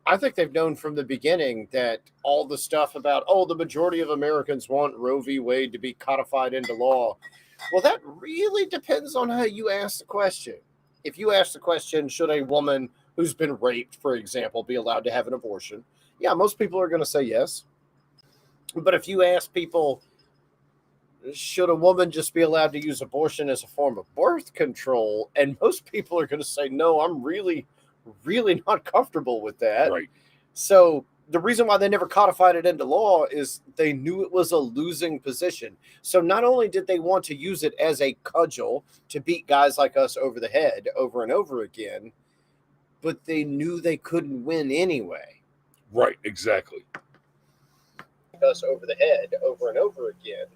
I think they've known from the beginning that all the stuff about, the majority of Americans want Roe v. Wade to be codified into law. Well, that really depends on how you ask the question. If you ask the question, should a woman who's been raped, for example, be allowed to have an abortion? Yeah, most people are going to say yes. But if you ask people, should a woman just be allowed to use abortion as a form of birth control? And most people are going to say, no, I'm really, really not comfortable with that. Right. So the reason why they never codified it into law is they knew it was a losing position. So not only did they want to use it as a cudgel to beat guys like us over the head over and over again, but they knew they couldn't win anyway. Right, exactly. Us over the head over and over again,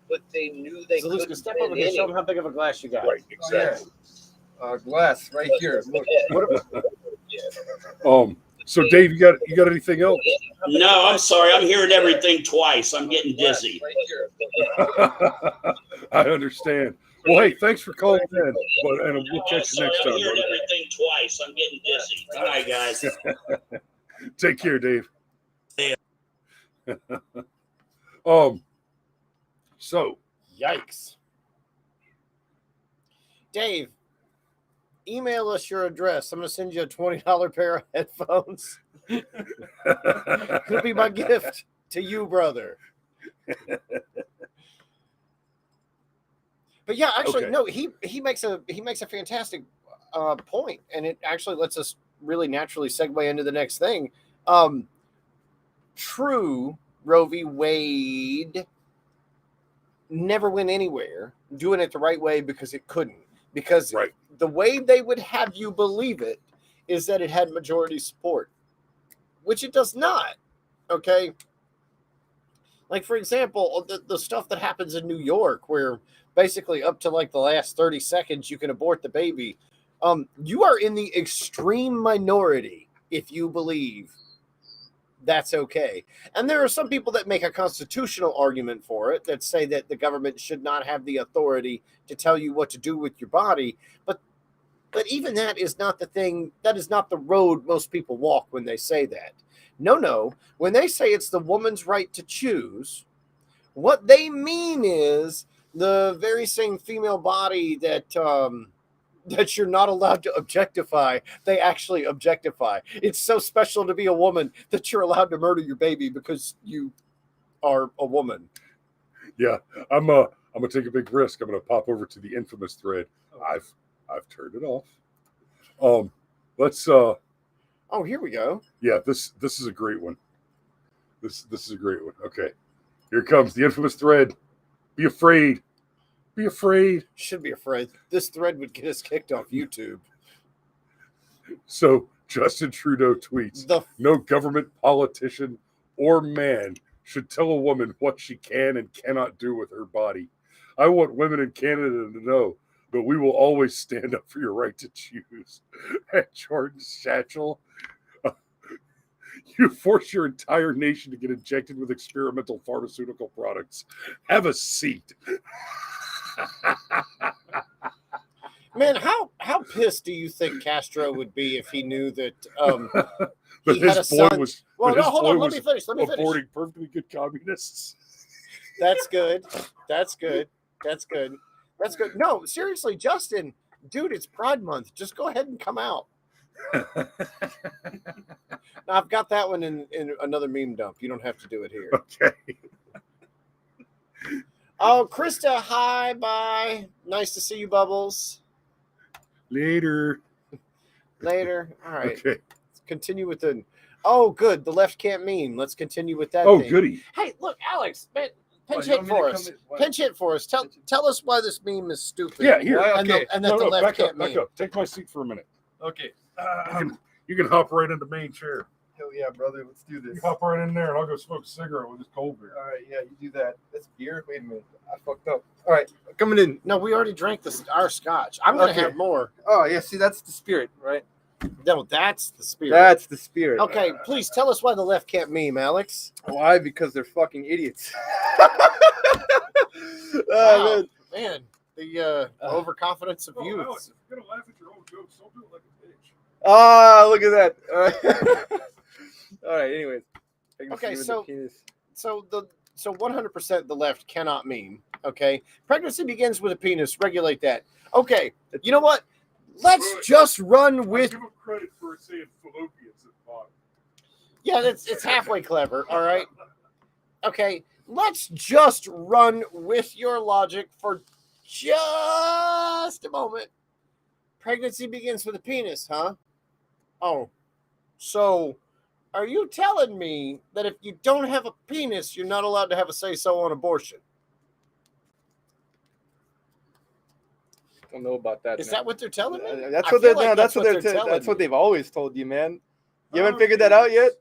but they knew they couldn't step win over here. Show them anyway. how big of a glass you got. Right, exactly. Glass right here. So Dave, you got anything else? No, I'm sorry. I'm hearing everything twice. I'm getting dizzy. I understand. Well, hey, thanks for calling in, and we'll catch you next time. I'm hearing everything twice. I'm getting dizzy. All right, guys. Take care, Dave. Yeah. So Yikes. Dave, email us your address. I'm going to send you a $20 pair of headphones. It'll be my gift to you, brother. But yeah, actually, Okay. no, he makes a fantastic point, and it actually lets us really naturally segue into the next thing. True, Roe v. Wade never went anywhere doing it the right way because it couldn't. Because right. the way they would have you believe it is that it had majority support, which it does not. Okay. Like, for example, the stuff that happens in New York, where basically up to like the last 30 seconds, you can abort the baby. You are in the extreme minority if you believe that's okay. And there are some people that make a constitutional argument for it, that say that the government should not have the authority to tell you what to do with your body. But even that is not the thing. That is not the road most people walk when they say that. No. When they say it's the woman's right to choose, what they mean is the very same female body that you're not allowed to objectify, they actually objectify. It's so special to be a woman that you're allowed to murder your baby because you are a woman. Yeah, I'm gonna take a big risk. I'm gonna pop over to the infamous thread. I've turned it off. Let's Oh, here we go. yeah, this is a great one. This is a great one. Okay. Here comes the infamous thread. Be afraid. Be afraid. Should be afraid. This thread would get us kicked off YouTube. So Justin Trudeau tweets, no government, politician, or man should tell a woman what she can and cannot do with her body. I want women in Canada to know, but we will always stand up for your right to choose. And Jordan Satchel, you force your entire nation to get injected with experimental pharmaceutical products. Have a seat. Man, how pissed do you think Castro would be if he knew that But he had a his boy son? was, Well, but no, his hold boy on. Let was me finish. aborting perfectly good communists. That's good. That's good. No, seriously, Justin, dude, it's Pride Month. Just go ahead and come out. Now, I've got that one in another meme dump. You don't have to do it here. Okay. Oh, Krista, hi, bye. Nice to see you, Bubbles. Later. Later. All right. Okay. Continue with the. Oh, good. The left can't meme. Let's continue with that. Oh, thing. goody. Hey, look, Alex, man, pinch you hit want me to for come us. in? What? Pinch hit for us. Tell us why this meme is stupid. Yeah, here. Why? And, Okay. and that the left back can't up, back meme. up. Take my seat for a minute. Okay. You can hop right in the main chair. Hell yeah, brother. Let's do You this. hop right in there, and I'll go smoke a cigarette with this cold beer. All right. Yeah, you do that. That's beer. Wait a minute. I fucked up. All right. Coming in. No, we already drank our scotch. I'm gonna Okay. have more. Oh yeah. See, that's the spirit, right? No, that's the spirit. That's the spirit. Okay, please tell us why the left can't meme, Alex. Why? Because they're fucking idiots. Wow, man. man, the overconfidence of youth. Alex, if you're gonna laugh at your own jokes, don't do it like a bitch. Ah, look at that. All right. All right. Anyways. Okay, With so- the penis. So 100% the left cannot meme. Okay, pregnancy begins with a penis. Regulate that. Okay, you know what? Let's just run with. Give him credit for saying fallopians at the bottom. Yeah, it's halfway clever. All right. Okay, let's just run with your logic for just a moment. Pregnancy begins with a penis, huh? Oh, so are you telling me that if you don't have a penis, you're not allowed to have a say-so on abortion? Don't know about that. Is man. that what they're telling me? That's I what feel they're. like That's what they're. telling That's what me. they've always told you, man. You Oh, haven't figured that out yet.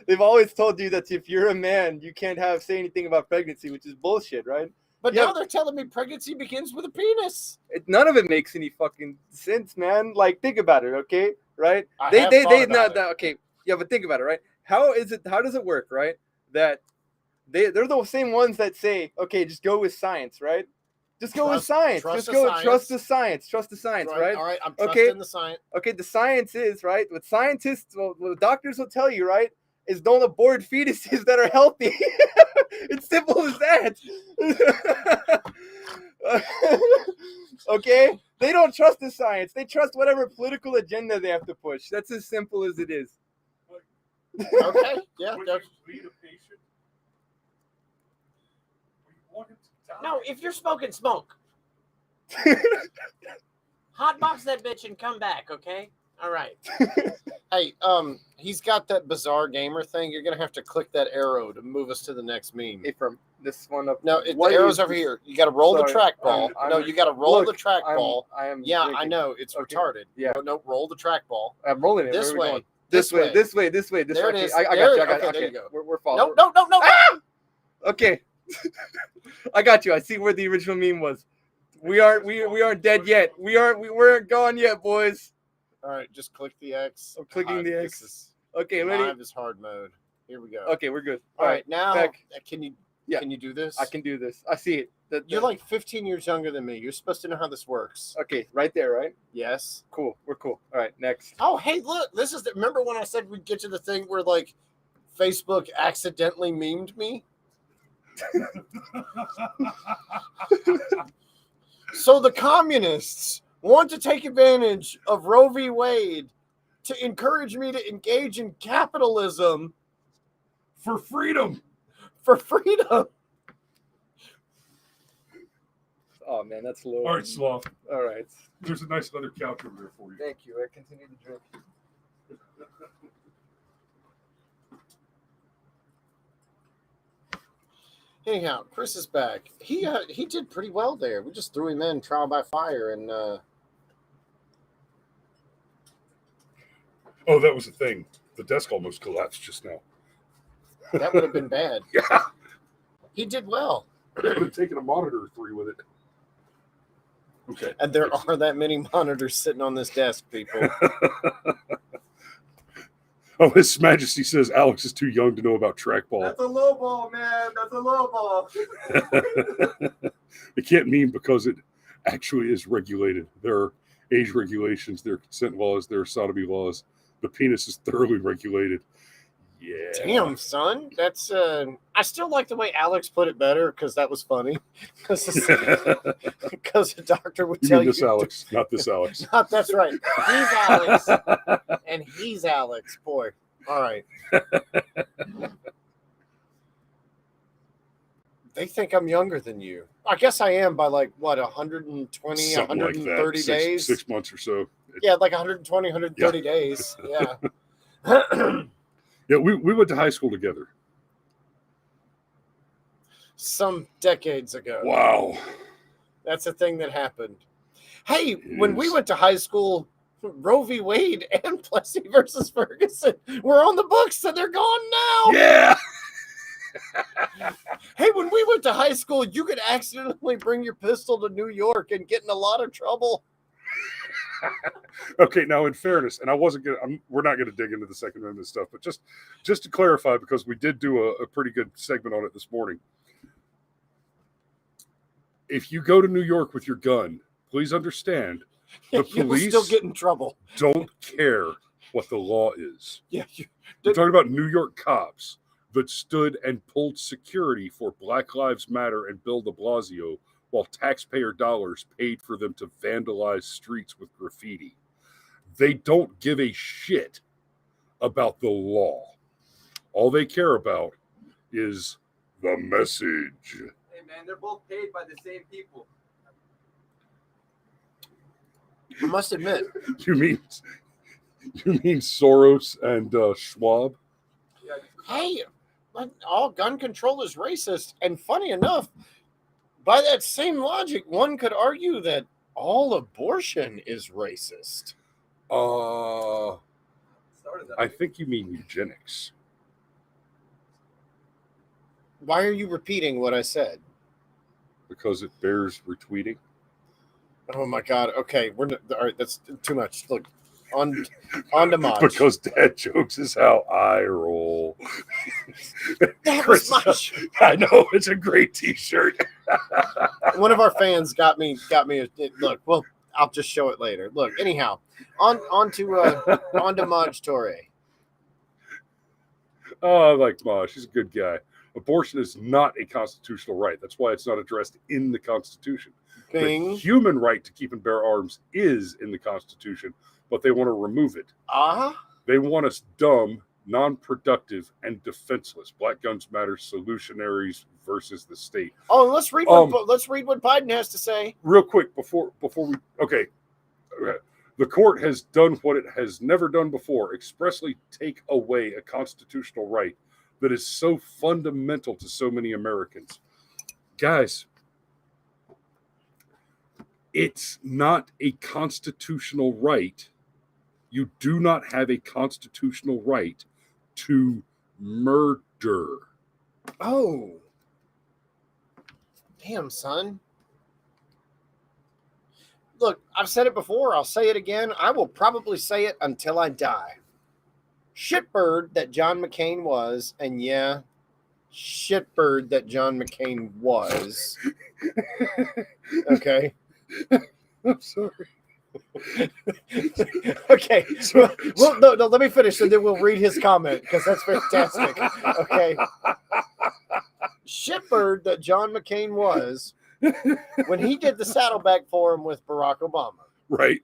They've always told you that if you're a man, you can't say anything about pregnancy, which is bullshit, right? But Yeah. now they're telling me pregnancy begins with a penis. None of it makes any fucking sense, man. Like, think about it, okay? Right? I They have they thought they about it. no, okay. Yeah, but think about it, right? How does it work, right? That they're the same ones that say, okay, just go with science, right? Just go with Trust- science. trust Just the go science. trust the science. Trust the science, right? All right, I'm Okay. trusting the science. Okay, the science is, right? What scientists, what the doctors will tell you, right, is don't abort fetuses that are healthy. It's simple as that. Okay? They don't trust the science. They trust whatever political agenda they have to push. That's as simple as it is. Okay, yeah. When that's- you lead a patient, we want him to die. No, if you're smoking, smoke. Hotbox that bitch and come back, okay? All right. Hey, he's got that bizarre gamer thing. You're gonna have to click that arrow to move us to the next meme. Hey, from this one up. No, the What arrow's is over this? here. You got to roll the Sorry, trackball. I'm- No, you got to roll Look, the trackball. I am. Yeah, I drinking. know it's Okay, retarded. yeah. No, roll the trackball. I'm rolling it. This Where are we way. going? This way. This way. This way. This There way. it is. I got There- you. I got okay, you. there Okay, you go. we're following. No. Okay. I got you. I see where the original meme was. We aren't dead yet. We weren't gone yet, boys. All right, just click the X. I'm clicking the This X. is- Okay, ready? Live is hard mode. Here we go. Okay, we're good. All right, now back. can you Yeah. can you do this? I can do this. I see it. You're like 15 years younger than me. You're supposed to know how this works. okay, right there, right? Yes. Cool. We're cool. All right, next. Oh, hey, look. This is remember when I said we'd get to the thing where like Facebook accidentally memed me? So the communists want to take advantage of Roe v. Wade to encourage me to engage in capitalism For freedom. for freedom. Oh man, that's low. All right, Sloth. All right. There's a nice leather couch over there for you. Thank you. I continue to drink. Anyhow, Chris is back. He did pretty well there. We just threw him in trial by fire, and Oh, that was the thing. The desk almost collapsed just now. that would have been bad. Yeah. He did well, I could have taken a monitor or three with it. Okay. and there are that many monitors sitting on this desk, people. Oh, His Majesty says Alex is too young to know about trackball. That's a low ball, man. That's a low ball. It can't mean because it actually is regulated. There are age regulations, there are consent laws, there are sodomy laws. The penis is thoroughly regulated. Yeah. Damn, son, that's. I still like the way Alex put it better because that was funny. Because the doctor would You tell mean you. this Alex, not this Alex. Not that's right. He's Alex, and he's Alex. Boy, all right. They think I'm younger than you. I guess I am by like what 120, Something like 130 that. days. 6 months or so. Yeah, like 120, 130 days. Yeah. Yeah, we went to high school together. Some decades ago. Wow. That's a thing that happened. Hey, when we Yes. went to high school, Roe v. Wade and Plessy versus Ferguson were on the books, and they're gone now. Yeah. Hey, when we went to high school, you could accidentally bring your pistol to New York and get in a lot of trouble. Okay, now in fairness, and we're not gonna dig into the Second Amendment stuff, but just to clarify, because we did do a pretty good segment on it this morning. If you go to New York with your gun, please understand the You will police still get in trouble. don't care what the law is. Yeah, We're talking about New York cops that stood and pulled security for Black Lives Matter and Bill de Blasio while taxpayer dollars paid for them to vandalize streets with graffiti. They don't give a shit about the law. All they care about is the message. Hey man, they're both paid by the same people. I must admit, You mean Soros and Schwab? Yeah, hey, all gun control is racist. And funny enough, by that same logic, one could argue that all abortion is racist. started that. I think you mean eugenics. Why are you repeating what I said? Because it bears retweeting. Oh my God. Okay, all right. That's too much. Look, on to Maj. Because dad jokes is how I roll. That was my I know, it's a great T-shirt. One of our fans got me. Look, well, I'll just show it later. Look, anyhow, on to Maj Torre. Oh, I like Maj. He's a good guy. Abortion is not a constitutional right. That's why it's not addressed in the Constitution. The Bing. human right to keep and bear arms is in the Constitution, but they want to remove it. They want us dumb, non-productive, and defenseless. Black Guns Matter solutionaries versus the state. Oh, let's read what Biden has to say. Real quick before we okay. The court has done what it has never done before: expressly take away a constitutional right that is so fundamental to so many Americans. Guys, it's not a constitutional right. You do not have a constitutional right to murder. Oh, damn, son. Look, I've said it before. I'll say it again. I will probably say it until I die. Shitbird that John McCain was, and yeah, shitbird that John McCain was. Okay. I'm sorry. Okay. Well, no, let me finish, and then we'll read his comment because that's fantastic. Okay. Shitbird that John McCain was when he did the Saddleback Forum with Barack Obama. Right.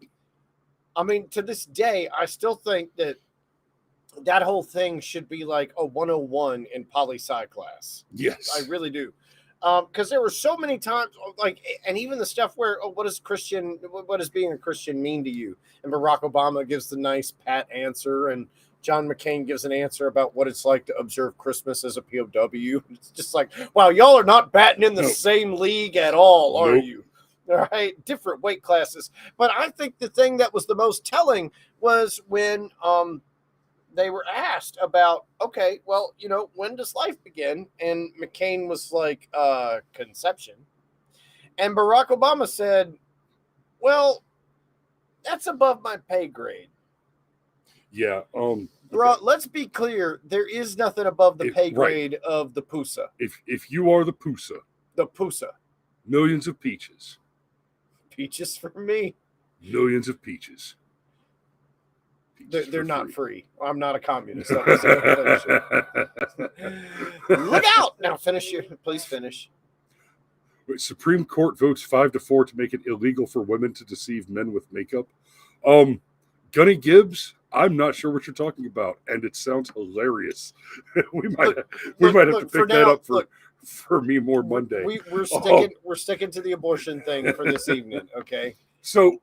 I mean, to this day, I still think that whole thing should be like a 101 in poli-sci class. Yes. I really do. Because there were so many times, like, and even the stuff where, what does being a Christian mean to you? And Barack Obama gives the nice pat answer, and John McCain gives an answer about what it's like to observe Christmas as a POW. It's just like, wow, y'all are not batting in the same league at all, are you? All right, different weight classes. But I think the thing that was the most telling was when they were asked about, okay, well, when does life begin? And McCain was like, conception. And Barack Obama said, well, that's above my pay grade. Yeah. Bro, let's be clear. There is nothing above the pay grade of the PUSA. If you are the PUSA, millions of peaches. Peaches for me. Millions of peaches. They're not free. I'm not a communist. Look out! Now please finish. Supreme Court votes 5-4 to make it illegal for women to deceive men with makeup. Gunny Gibbs, I'm not sure what you're talking about, and it sounds hilarious. we might have to pick that up for me more Monday. We're sticking to the abortion thing for this evening, okay? So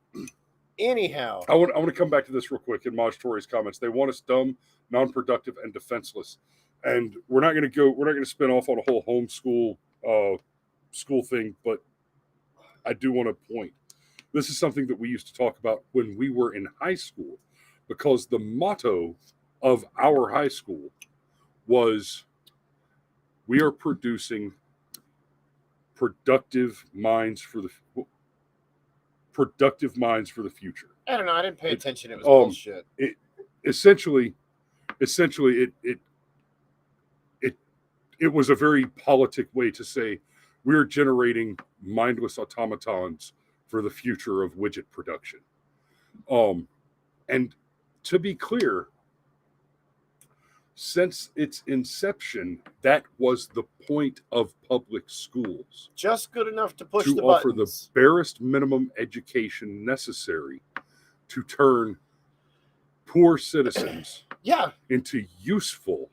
Anyhow, I want to come back to this real quick in Maj Tory's comments. They want us dumb, non-productive, and defenseless. And we're not going to spin off on a whole homeschool school thing, but I do want to point. This is something that we used to talk about when we were in high school, because the motto of our high school was, we are producing productive minds for the future. I don't know. I didn't pay attention. It was bullshit. Essentially, it was a very politic way to say we're generating mindless automatons for the future of widget production. And to be clear, since its inception, that was the point of public schools. Just good enough to push to the offer buttons. the barest minimum education necessary to turn poor citizens Yeah. into useful,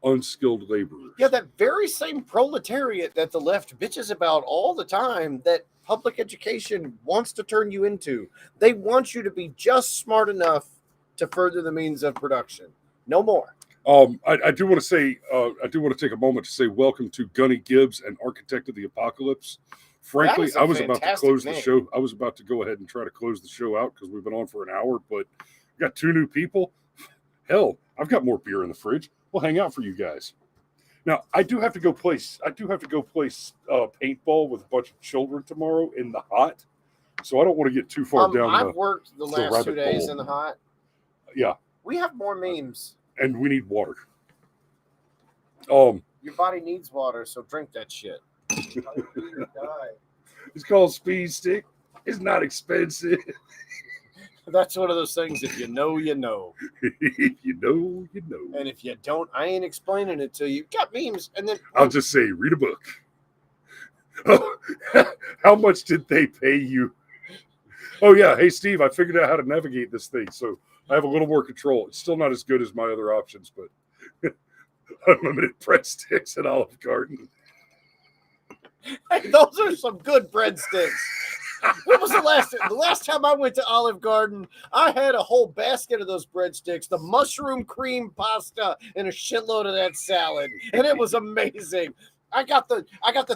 unskilled laborers. Yeah, that very same proletariat that the left bitches about all the time, that public education wants to turn you into. They want you to be just smart enough to further the means of production. No more. I do want to say, I do want to take a moment to say welcome to Gunny Gibbs and Architect of the Apocalypse. Frankly, That is a I was about to fantastic close the name. show. I was about to go ahead and try to close the show out because we've been on for an hour, but we got 2 new people. Hell, I've got more beer in the fridge. We'll hang out for you guys. Now, I do have to go play paintball with a bunch of children tomorrow in the hot. So I don't want to get too far down. I've worked the last 2 rabbit days hole. in the hot. Yeah, We have more memes. and we need water. Your body needs water, so drink that shit. It's called Speed Stick. It's not expensive. That's one of those things, if you know, you know. If you know, you know. And if you don't, I ain't explaining it to you. Got memes, and then I'll just say, read a book. Oh, how much did they pay you? Oh, yeah. Hey, Steve, I figured out how to navigate this thing, so I have a little more control. It's still not as good as my other options, but unlimited breadsticks at Olive Garden. hey, those are some good breadsticks. When was the last time I went to Olive Garden? I had a whole basket of those breadsticks, the mushroom cream pasta, and a shitload of that salad, and it was amazing. I got the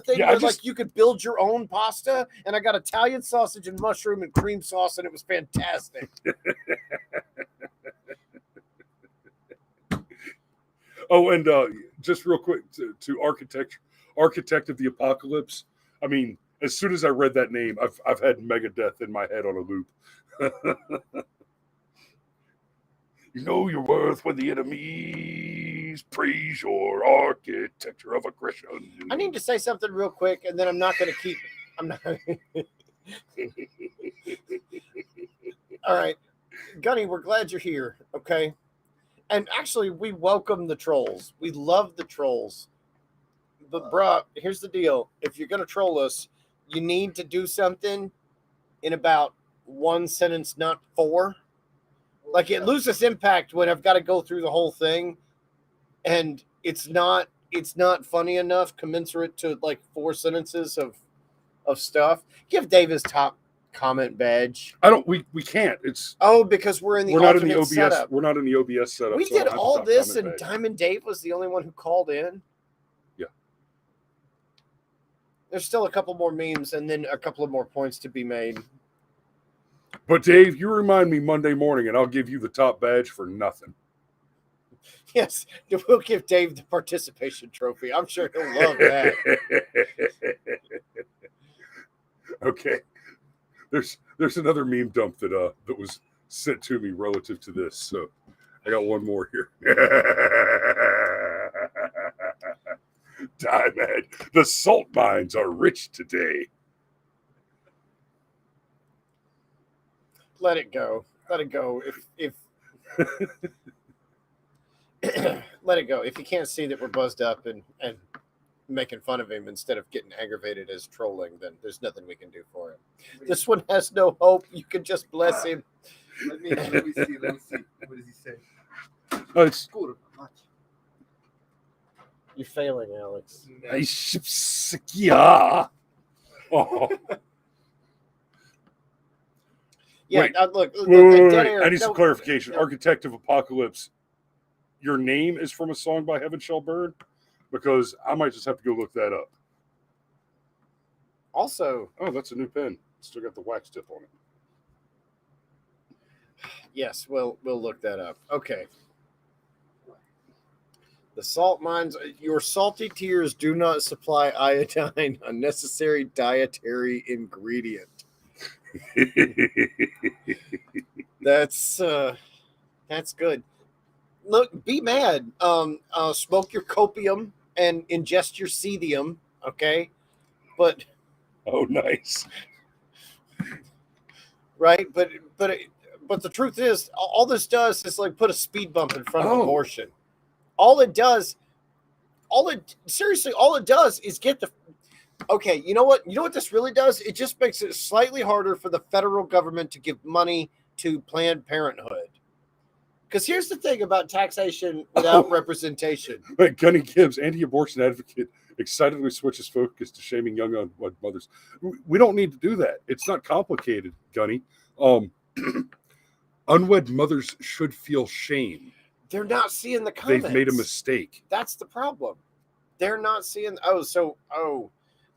thing Yeah, where like you could build your own pasta, and I got Italian sausage and mushroom and cream sauce, and it was fantastic. Oh, and just real quick to Architect of the Apocalypse. I mean, as soon as I read that name, I've had Megadeth in my head on a loop. You know your worth when the enemies praise your architecture of aggression. I need to say something real quick, and then I'm not going to keep. I'm not. All right, Gunny, we're glad you're here. Okay, and actually, we welcome the trolls. We love the trolls. But, bruh, here's the deal: if you're going to troll us, you need to do something in about 1 sentence, not 4. Like, it loses impact when I've got to go through the whole thing, and it's not funny enough, commensurate to like 4 sentences of stuff. Give Dave his top comment badge. We can't. It's Because we're not in the alternate OBS. setup. We're not in the OBS setup. We so I did don't have all top this, comment and badge. Diamond Dave was the only one who called in. Yeah. There's still a couple more memes, and then a couple of more points to be made. But Dave, you remind me Monday morning, and I'll give you the top badge for nothing. Yes, we'll give Dave the participation trophy. I'm sure he'll love that. Okay. There's another meme dump that was sent to me relative to this. So I got one more here. Diamond, the salt mines are rich today. Let it go. Let it go. If let it go. If you can't see that we're buzzed up and making fun of him instead of getting aggravated as trolling, then there's nothing we can do for him. This one has no hope. You can just bless him. Let me see. What does he say? It's You're failing, Alex. yeah. Oh. Yeah, Wait. look, Wait. dead air. I need some No, clarification. no. Architect of Apocalypse. Your name is from a song by Heaven Shall Burn? Because I might just have to go look that up. Also, Oh, that's a new pen. Still got the wax tip on it. yes, we'll look that up. Okay. The salt mines, your salty tears do not supply iodine, a necessary dietary ingredient. That's good. Look, be mad. Smoke your copium and ingest your cethium, okay? But Oh, nice. right, but the truth is, all this does is like put a speed bump in front of Oh. abortion. All it does is get the. Okay, you know what? You know what this really does? It just makes it slightly harder for the federal government to give money to Planned Parenthood. Because here's the thing about taxation without representation. Wait, Gunny Gibbs, anti-abortion advocate, excitedly switches focus to shaming young unwed mothers. We don't need to do that. It's not complicated, Gunny. Unwed mothers should feel shame. They're not seeing the comments. They've made a mistake. That's the problem. They're not seeing.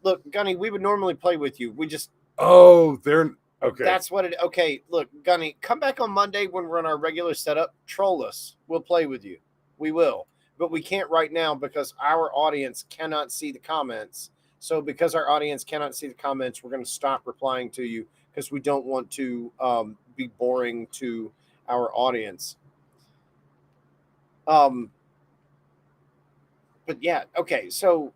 Look, Gunny, we would normally play with you. We just. Oh, they're okay. That's what it. Okay, look, Gunny, come back on Monday when we're on our regular setup. Troll us. We'll play with you. We will, but we can't right now because our audience cannot see the comments. So because our audience cannot see the comments, we're going to stop replying to you because we don't want to be boring to our audience. But yeah, okay. So,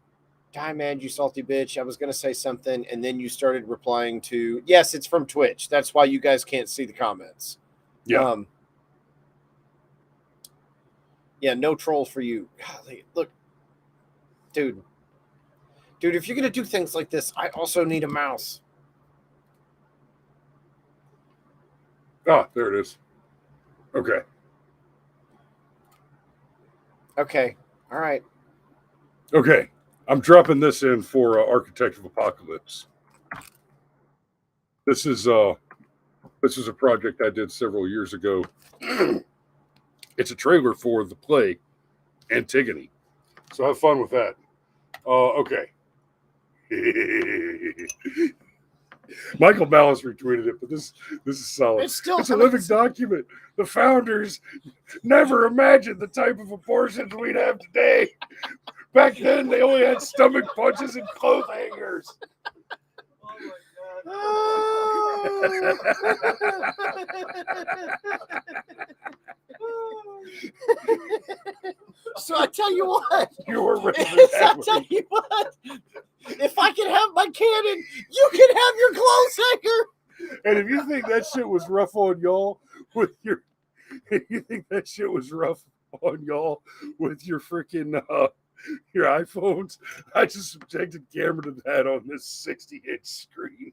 die mad, you salty bitch. I was gonna say something, and then you started replying to. Yes, it's from Twitch. That's why you guys can't see the comments. Yeah. Yeah, no troll for you. Golly, look, dude. If you're gonna do things like this, I also need a mouse. Ah, there it is. Okay. Okay. All right. Okay. I'm dropping this in for Architect of Apocalypse. This is a project I did several years ago. It's a trailer for the play Antigone. So have fun with that. Okay. Michael Ballas retweeted it, but this is solid. It's still a living document. The founders never imagined the type of abortions we'd have today. Back then, they only had stomach punches and clothes hangers. So I tell you what. You were raised I tell you what. If I can have my cannon, you can have your clothes hanger. And if you think that shit was rough on y'all with your, freaking your iPhones, I just subjected Cameron to that on this 60-inch screen.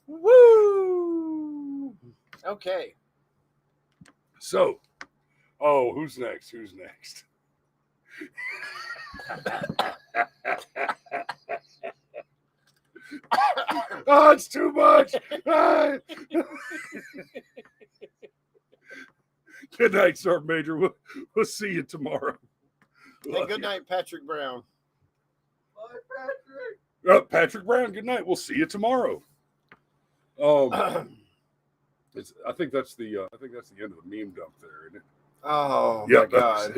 Woo! Okay. So, who's next? Oh, it's too much. Good night, Sergeant Major. We'll see you tomorrow. And good night, Patrick Brown. Bye, Patrick. Patrick Brown, good night. We'll see you tomorrow. I think that's the end of the meme dump there, isn't it? Oh Yep, my God.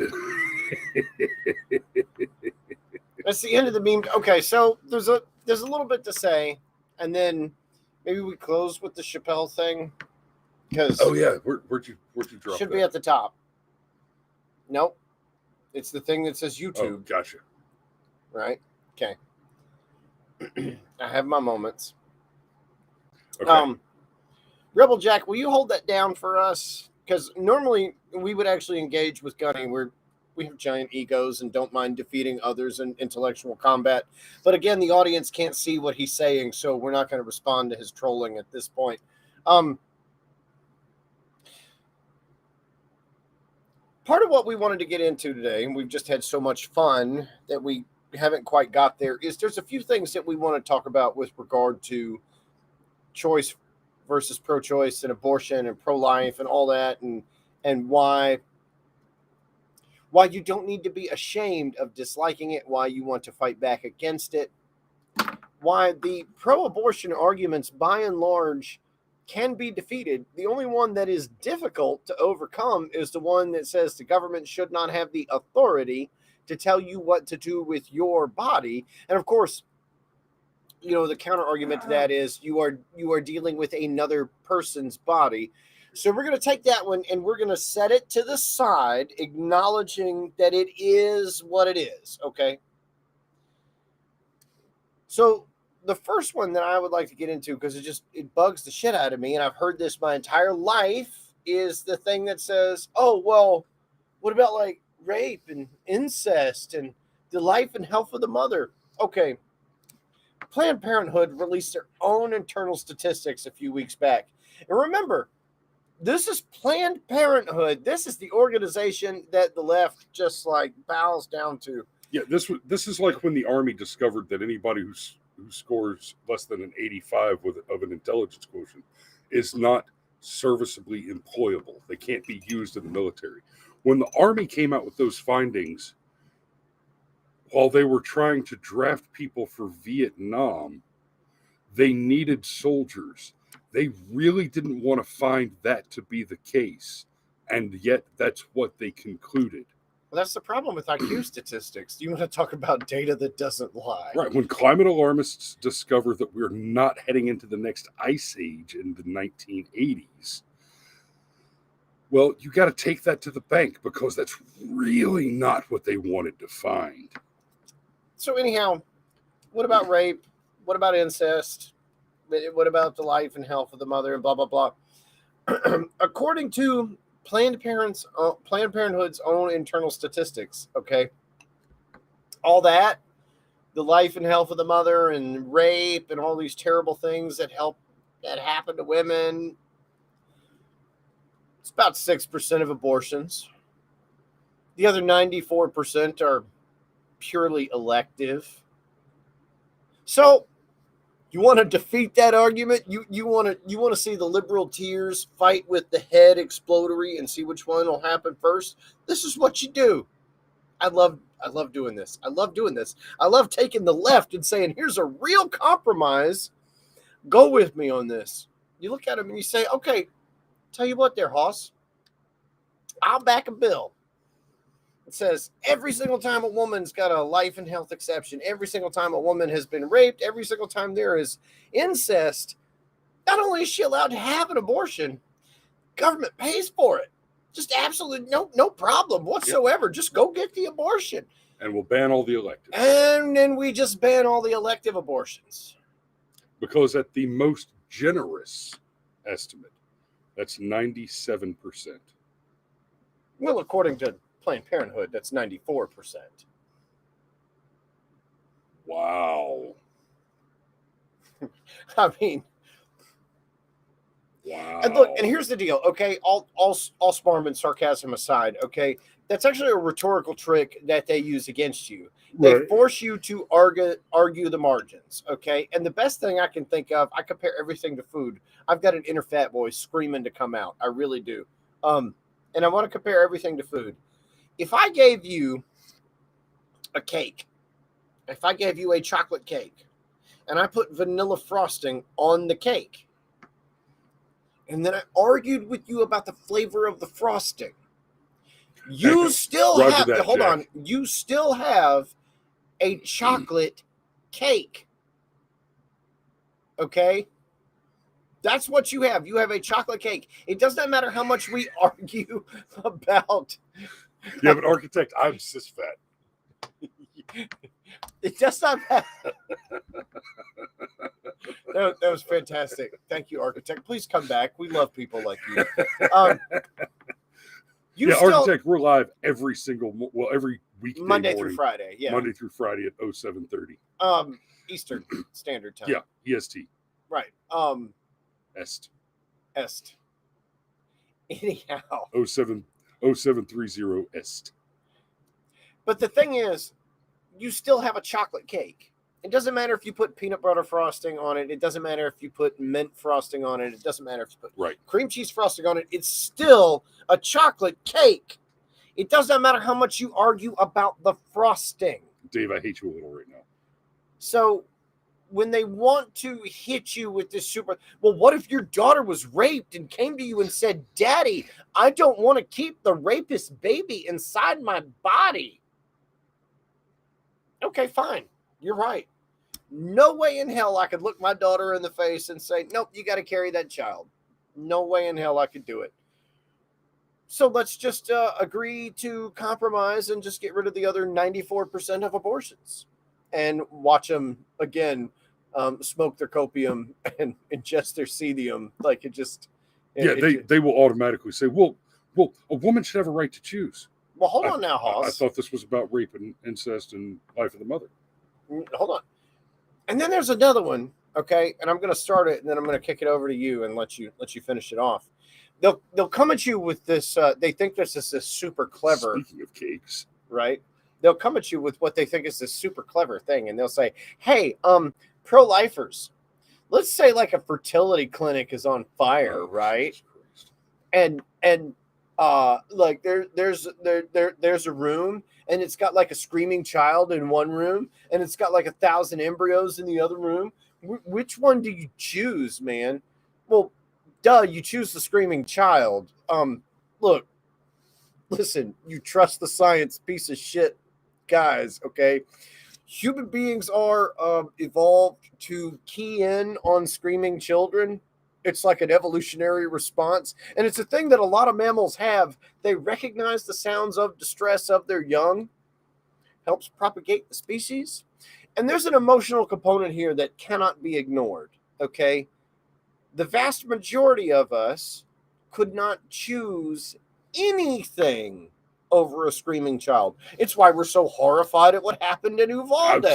That's the end of the meme. Okay, so there's a little bit to say, and then maybe we close with the Chappelle thing. Because yeah, where'd you drop should that? be at the top. Nope. It's the thing that says YouTube. Oh, gotcha. Right? Okay. I have my moments. Okay. Rebel Jack, will you hold that down for us? Because normally we would actually engage with Gunny. We have giant egos and don't mind defeating others in intellectual combat. But again, the audience can't see what he's saying, so we're not going to respond to his trolling at this point. Part of what we wanted to get into today, and we've just had so much fun that we haven't quite got there, is there's a few things that we want to talk about with regard to choice versus pro-choice and abortion and pro-life and all that, and why you don't need to be ashamed of disliking it, why you want to fight back against it, why the pro-abortion arguments by and large can be defeated. The only one that is difficult to overcome is the one that says the government should not have the authority to tell you what to do with your body. And of course, the counter argument to that is you are dealing with another person's body. So we're going to take that one and we're going to set it to the side, acknowledging that it is what it is. Okay. So the first one that I would like to get into, because it bugs the shit out of me, and I've heard this my entire life, is the thing that says, oh, well, what about like rape and incest and the life and health of the mother? Okay. Planned Parenthood released their own internal statistics a few weeks back. And remember, this is Planned Parenthood. This is the organization that the left just like bows down to. Yeah, this is like when the Army discovered that anybody who scores less than an 85 of an intelligence quotient is not serviceably employable. They can't be used in the military. When the Army came out with those findings, while they were trying to draft people for Vietnam, they needed soldiers. They really didn't want to find that to be the case, and yet that's what they concluded. Well, that's the problem with IQ statistics. You want to talk about data that doesn't lie. Right. When climate alarmists discover that we're not heading into the next ice age in the 1980s, well, you got to take that to the bank, because that's really not what they wanted to find. So anyhow, what about rape? What about incest? What about the life and health of the mother and blah, blah, blah? According to Planned Parenthood's own internal statistics, okay, all that, the life and health of the mother and rape and all these terrible things that happen to women, it's about 6% of abortions. The other 94% are purely elective. So you want to defeat that argument? You want to see the liberal tears fight with the head explodery and see which one will happen first? This is what you do. I love doing this. I love doing this. I love taking the left and saying, here's a real compromise. Go with me on this. You look at them and you say, okay, tell you what there, Hoss. I'll back a bill. It says every single time a woman's got a life and health exception, every single time a woman has been raped, every single time there is incest, not only is she allowed to have an abortion, government pays for it. Just absolutely no problem whatsoever. Yep. Just go get the abortion. And we'll ban all the electives. And then we just ban all the elective abortions. Because at the most generous estimate, that's 97%. Well, according to Planned Parenthood, that's 94%. Wow. I mean, wow. And look, and here's the deal, okay? All smarm and sarcasm aside, okay? That's actually a rhetorical trick that they use against you. They force you to argue the margins, okay? And the best thing I can think of, I compare everything to food. I've got an inner fat boy screaming to come out. I really do. And I want to compare everything to food. If I gave you a cake, if I gave you a chocolate cake, and I put vanilla frosting on the cake, and then I argued with you about the flavor of the frosting, you still have, hold on, you still have a chocolate cake. Okay? That's what you have. You have a chocolate cake. It does not matter how much we argue about. Yeah, but architect, I'm cis fat. It does not matter. That was fantastic. Thank you, architect. Please come back. We love people like you. Architect, we're live every weekday Monday morning, through Friday. Yeah, Monday through Friday at 07:30. Eastern Standard Time. Yeah, EST. Right. Est. Anyhow. 0730 Est. But the thing is, you still have a chocolate cake. It doesn't matter if you put peanut butter frosting on it. It doesn't matter if you put mint frosting on it. It doesn't matter if you put Right. cream cheese frosting on it. It's still a chocolate cake. It doesn't matter how much you argue about the frosting. Dave, I hate you a little right now. So when they want to hit you with this well, what if your daughter was raped and came to you and said, Daddy, I don't want to keep the rapist baby inside my body? Okay, fine. You're right. No way in hell I could look my daughter in the face and say, nope, you got to carry that child. No way in hell I could do it. So let's just agree to compromise and just get rid of the other 94% of abortions and watch them again smoke their copium and ingest their cesium. Like it just... They will automatically say, well, a woman should have a right to choose. Well, hold on now, Hoss. I thought this was about rape and incest and life of the mother. Hold on. And then there's another one, okay? And I'm going to start it, and then I'm going to kick it over to you and let you finish it off. They'll come at you with this. They think this is this super clever. Speaking of cakes, right? They'll come at you with what they think is this super clever thing, and they'll say, "Hey, pro-lifers, let's say like a fertility clinic is on fire, right? And like there's a room, and it's got like a screaming child in one room, and it's got like 1,000 embryos in the other room. Which one do you choose, man? Well, duh, you choose the screaming child. Look, listen, you trust the science, piece of shit guys, okay? Human beings are evolved to key in on screaming children. It's like an evolutionary response, and it's a thing that a lot of mammals have. They recognize the sounds of distress of their young, helps propagate the species. And there's an emotional component here that cannot be ignored, okay? The vast majority of us could not choose anything over a screaming child. It's why we're so horrified at what happened in Uvalde.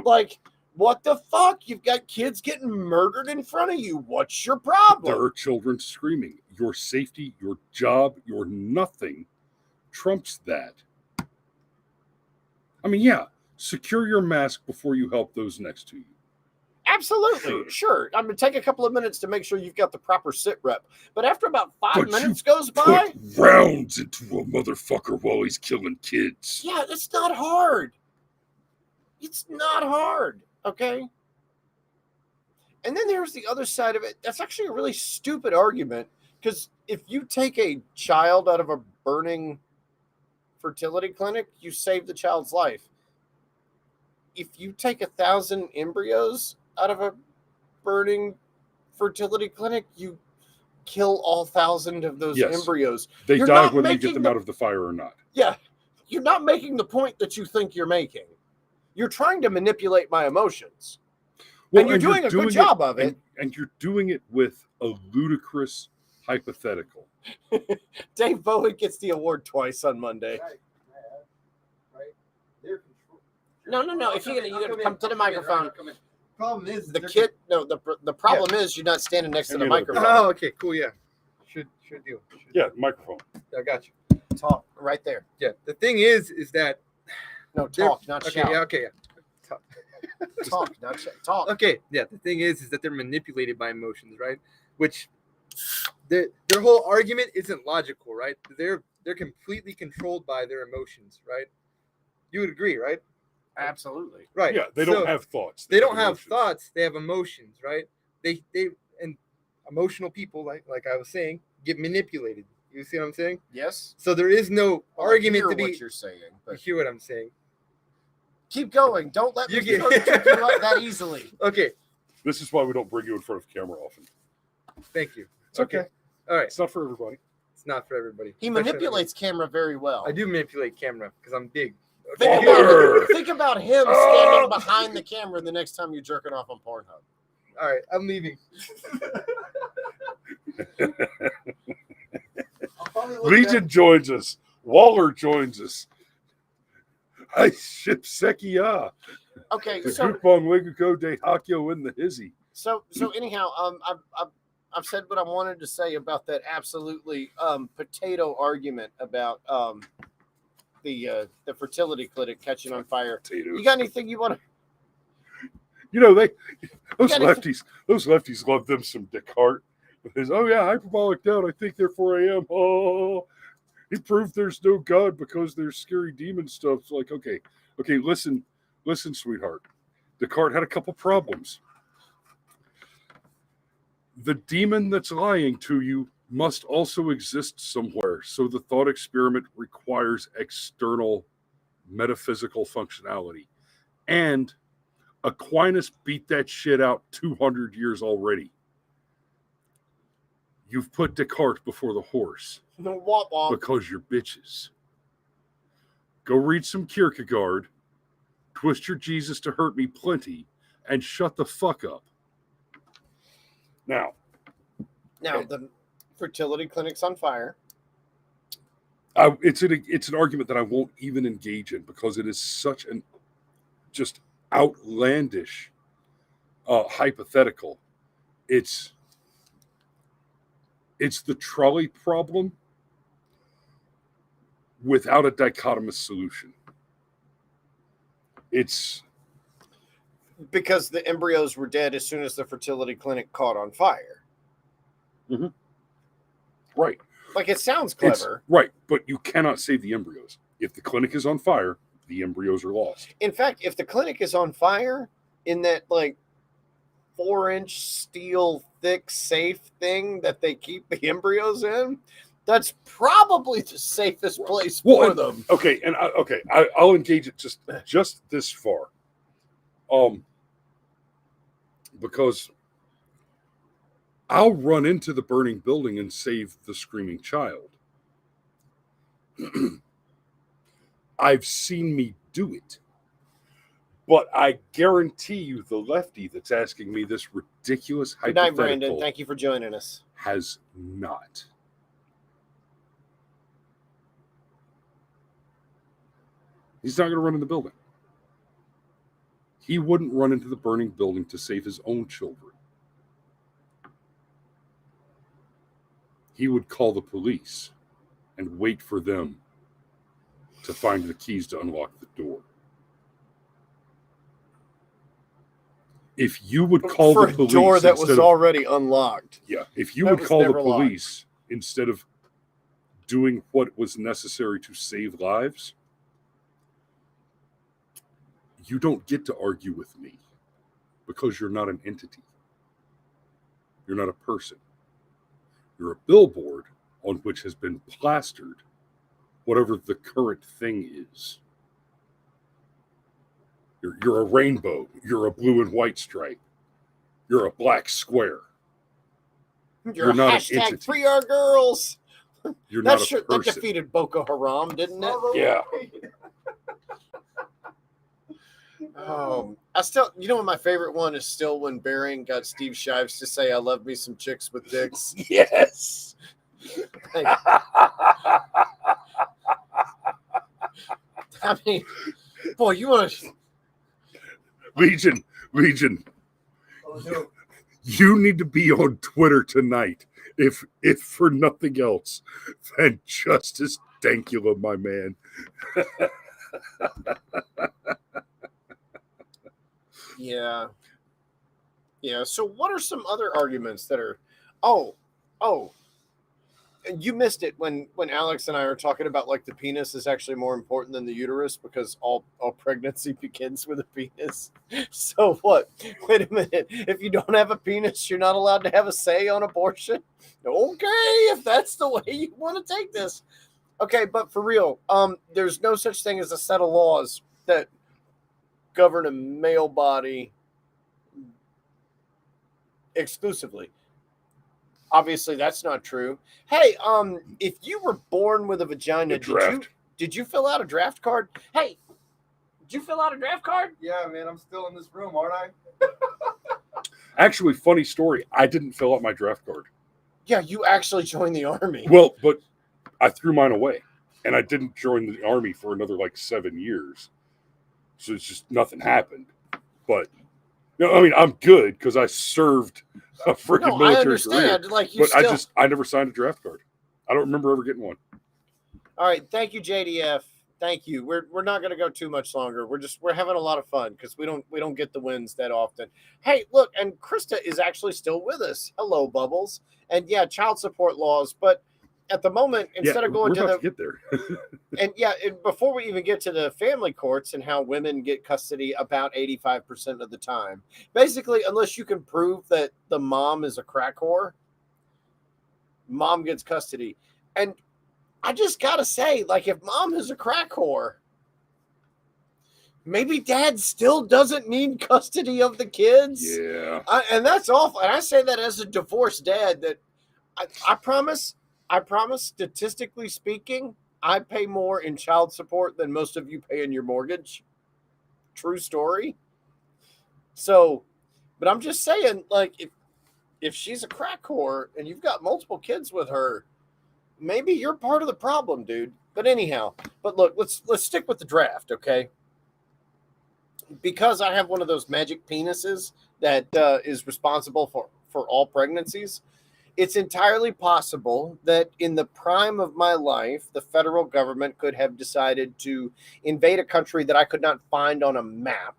Like, what the fuck? You've got kids getting murdered in front of you. What's your problem? There are children screaming. Your safety, your job, your nothing trumps that. I mean, yeah, secure your mask before you help those next to you. Absolutely, sure. I'm going to take a couple of minutes to make sure you've got the proper sit rep. But after about 5 minutes goes by... Put rounds into a motherfucker while he's killing kids. Yeah, it's not hard. It's not hard, okay? And then there's the other side of it. That's actually a really stupid argument, because if you take a child out of a burning fertility clinic, you save the child's life. If you take 1,000 embryos out of a burning fertility clinic, you kill all 1,000 of those embryos. They die whether you get them out of the fire or not. Yeah. You're not making the point that you think you're making. You're trying to manipulate my emotions. Well, and you're doing a good job of it. And you're doing it with a ludicrous hypothetical. Dave Bowen gets the award twice on Monday. Right. No. If you're gonna come to the microphone. Problem is the kid. No, the problem is you're not standing next to the microphone. Oh, okay, cool. Yeah, should do. Yeah, microphone. I got you. Talk right there. Yeah. The thing is that no talk, not shout. Yeah, okay, yeah. Talk, not shout. Talk. Okay, yeah. The thing is that they're manipulated by emotions, right? Which their whole argument isn't logical, right? They're completely controlled by their emotions, right? You would agree, right? Absolutely. Right. Yeah, they don't have thoughts. They don't have thoughts. They have emotions, right? They and emotional people, like I was saying, get manipulated. You see what I'm saying? Yes. So there is no argument to be. What you're saying, but you hear what I'm saying? Keep going. Don't let me trip you up that easily. Okay. This is why we don't bring you in front of camera often. Thank you. It's okay. All right. It's not for everybody. It's not for everybody. He manipulates camera very well. I do manipulate camera because I'm big. Think about him standing behind the camera the next time you're jerking off on Pornhub. All right, I'm leaving. Legion joins us. Waller joins us. I ship Sekia. Okay, the so Groupon Wiguko de Hakio in the hizzy. So anyhow, I've said what I wanted to say about that absolutely potato argument about the fertility clinic catching on fire. Potatoes. You got anything you want You know, those gotta- lefties love them some Descartes. Because, oh yeah, hyperbolic doubt. I think therefore I am. Oh, he proved there's no God because there's scary demon stuff. It's like, okay, listen, sweetheart. Descartes had a couple problems. The demon that's lying to you must also exist somewhere. So the thought experiment requires external metaphysical functionality. And Aquinas beat that shit out 200 years already. You've put Descartes before the horse Womp womp. because you're bitches. Go read some Kierkegaard, twist your Jesus to hurt me plenty, and shut the fuck up. Now, The fertility clinic's on fire. it's an argument that I won't even engage in because it is such an just outlandish hypothetical. It's the trolley problem without a dichotomous solution. It's Because the embryos were dead as soon as the fertility clinic caught on fire. right. Like, it sounds It's clever. right, but you cannot save the embryos. If the clinic is on fire, the embryos are lost. In fact, if the clinic is on fire in that, like, 4-inch steel thick safe thing that they keep the embryos in, that's probably the safest place for them. Okay, and I'll engage it just this far. Because I'll run into the burning building and save the screaming child. I've seen me do it. But I guarantee you the lefty that's asking me this ridiculous Good night, hypothetical Brandon. Thank you for joining us. has not. He's not going to run in the building. He wouldn't run into the burning building to save his own children. He would call the police and wait for them to find the keys to unlock the door. If you would call For the a police door that was instead of- already unlocked. yeah, if you That would was call the never locked. police instead of doing what was necessary to save lives, you don't get to argue with me because you're not an entity. You're not a person. You're a billboard on which has been plastered whatever the current thing is. You're a rainbow. You're a blue and white stripe. You're a black square. You're not an hashtag entity. free our girls. You're That not a that person. defeated Boko Haram, didn't it? Yeah. I still, you know what my favorite one is still when Bering got Steve Shives to say, "I love me some chicks with dicks." Yes. Like, I mean, boy, you want to? Legion. You need to be on Twitter tonight, if for nothing else than Justice Dankula, my man. Yeah. So, what are some other arguments that are? Oh, you missed it when Alex and I are talking about, like, the penis is actually more important than the uterus because all pregnancy begins with a penis. So what? Wait a minute. If you don't have a penis, you're not allowed to have a say on abortion? Okay, if that's the way you want to take this. Okay, but for real, there's no such thing as a set of laws that govern a male body exclusively. Obviously, that's not true. Hey, if you were born with a vagina, did you fill out a draft card? Hey, did you fill out a draft card? Yeah, man, I'm still in this room, aren't I? Actually, funny story. I didn't fill out my draft card. Yeah, you actually joined the army. Well, but I threw mine away, and I didn't join the army for another 7 years. So it's just nothing happened. But no, I mean, I'm good because I served a freaking No, I military understand. career. Like, you But still. I never signed a draft card. I don't remember ever getting one. All right, thank you, JDF. Thank you. We're not going to go too much longer. We're having a lot of fun because we don't get the wins that often. Hey, look, and Krista is actually still with us. Hello, Bubbles. And yeah, child support laws, but at the moment, instead of going we're to about the to get there. and before we even get to the family courts and how women get custody about 85% of the time, basically, unless you can prove that the mom is a crack whore, mom gets custody. And I just gotta say, like, if mom is a crack whore, maybe dad still doesn't need custody of the kids. Yeah. And that's awful. And I say that as a divorced dad. That I promise, statistically speaking, I pay more in child support than most of you pay in your mortgage. True story. So, but I'm just saying, like, if she's a crack whore and you've got multiple kids with her, maybe you're part of the problem, dude. But anyhow, but look, let's stick with the draft, okay? Because I have one of those magic penises that is responsible for all pregnancies. It's entirely possible that in the prime of my life, the federal government could have decided to invade a country that I could not find on a map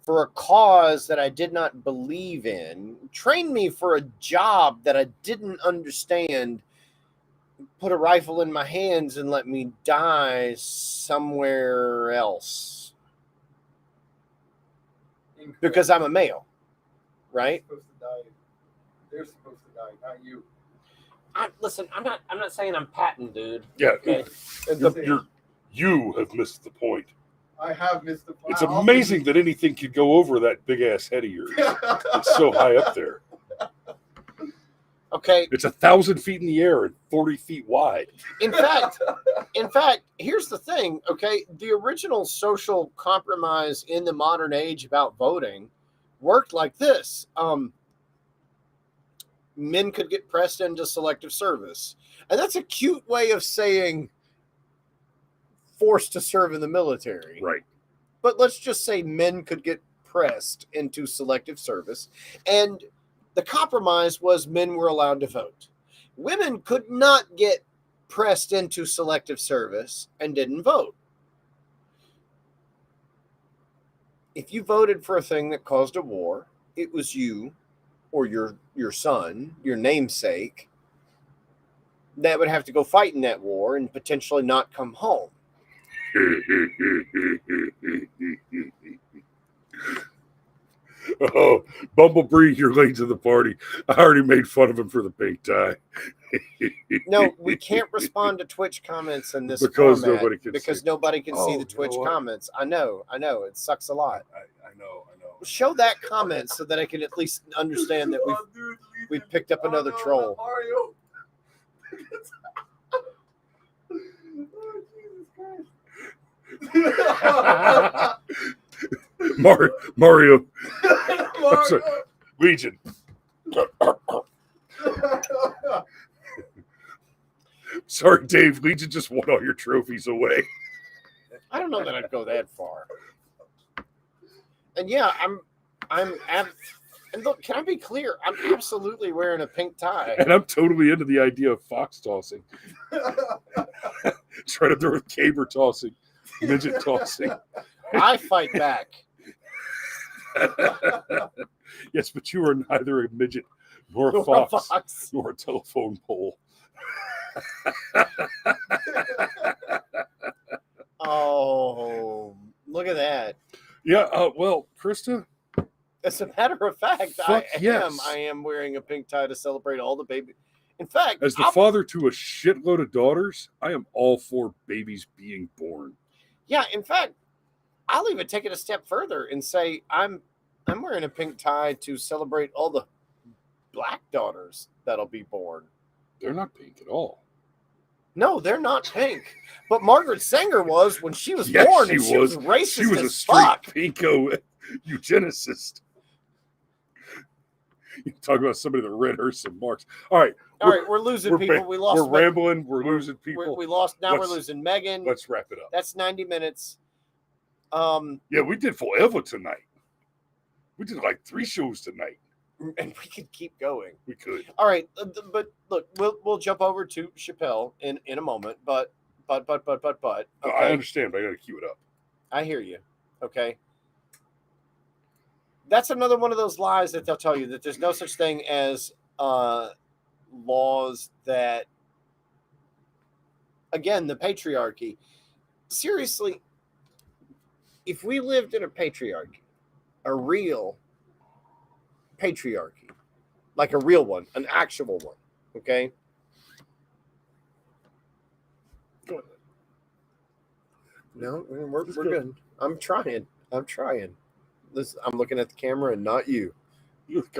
for a cause that I did not believe in, train me for a job that I didn't understand, put a rifle in my hands and let me die somewhere else. Because I'm a male, right? They're supposed to die, not you. Listen, I'm not saying I'm Patton, dude. Yeah. Okay. You have missed the point. I have missed the point. It's amazing that anything could go over that big ass head of yours. It's so high up there. Okay. It's 1,000 feet in the air and 40 feet wide. In fact, here's the thing, okay? The original social compromise in the modern age about voting worked like this. Men could get pressed into selective service. And that's a cute way of saying forced to serve in the military. Right. But let's just say men could get pressed into selective service. And the compromise was men were allowed to vote. Women could not get pressed into selective service and didn't vote. If you voted for a thing that caused a war, it was you or your son, your namesake, that would have to go fight in that war and potentially not come home. Oh, Bumblebee, you're late to the party. I already made fun of him for the pink tie. No, we can't respond to Twitch comments in this Because format nobody can because see. nobody can see Oh, the you know Twitch what? comments. I know. It sucks a lot. I know. Show that comment so that I can at least understand that we've picked up another troll. Mario. Mario. I'm sorry. Legion. Sorry, Dave. Legion just won all your trophies away. I don't know that I'd go that far. And yeah, and look, can I be clear? I'm absolutely wearing a pink tie. And I'm totally into the idea of fox tossing. Trying to throw caber tossing, midget tossing. I fight back. Yes, but you are neither a midget nor a Nor a fox, fox. nor a telephone pole. Oh, look at that. Yeah, well, Krista, As a matter of fact, Fuck yes. I am wearing a pink tie to celebrate all the baby. In fact, as the father to a shitload of daughters, I am all for babies being born. yeah, in fact, I'll even take it a step further and say I'm wearing a pink tie to celebrate all the black daughters that'll be born. They're not pink at all. No, they're not pink. But Margaret Sanger was when she was Yes, born, she and she was was. racist She was a as straight fuck. pinko eugenicist. You talk about somebody that read her some marks. All right, We're losing we're people. ba- We lost. we're rambling. We're losing people. We lost. Now we're Let's- losing Megan. Let's wrap it up. That's 90 minutes. Yeah, we did forever tonight. We did like 3 shows tonight. And we could keep going. We could. All right, but look, we'll jump over to Chappelle in a moment. But But. I Okay, understand, but I got to cue it up. I hear you. Okay. That's another one of those lies that they'll tell you that there's no such thing as laws that, again, the patriarchy. Seriously, if we lived in a patriarchy, a real patriarchy, like a real one, an actual one, okay? Go ahead. No, we're Just go. good. I'm trying. Listen, I'm looking at the camera and not you.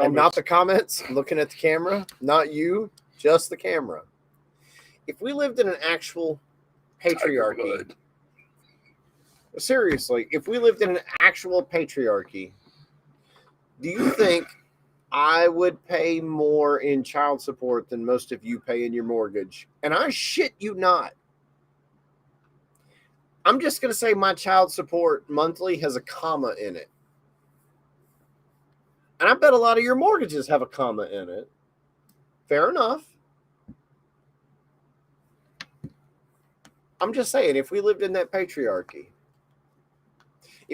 And not the comments. I'm looking at the camera, not you, just the camera. If we lived in an actual patriarchy, seriously, if we lived in an actual patriarchy, do you think I would pay more in child support than most of you pay in your mortgage? And I shit you not. I'm just going to say my child support monthly has a comma in it. And I bet a lot of your mortgages have a comma in it. Fair enough. I'm just saying, if we lived in that patriarchy,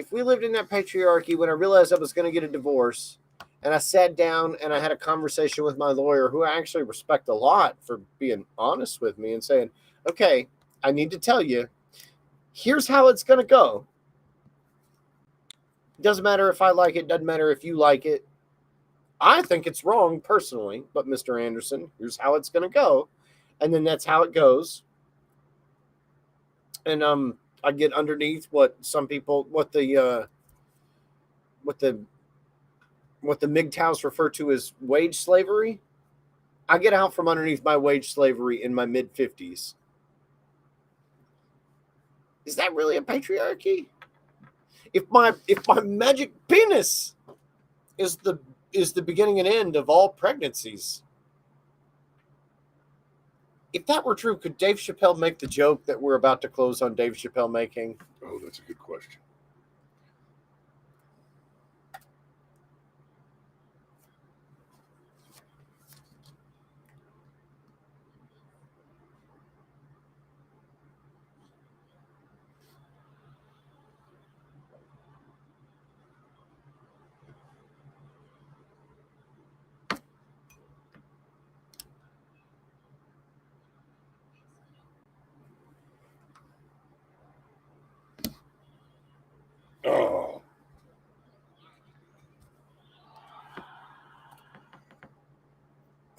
when I realized I was going to get a divorce, and I sat down and I had a conversation with my lawyer, who I actually respect a lot for being honest with me and saying, okay, I need to tell you, here's how it's going to go. It doesn't matter if I like it, doesn't matter if you like it. I think it's wrong personally, but Mr. Anderson, here's how it's going to go. And then that's how it goes. And I get underneath what some people, what the MGTOWs refer to as wage slavery. I get out from underneath my wage slavery in my mid-50s. Is that really a patriarchy? If my magic penis is the beginning and end of all pregnancies, if that were true, could Dave Chappelle make the joke that we're about to close on Dave Chappelle making? Oh, that's a good question.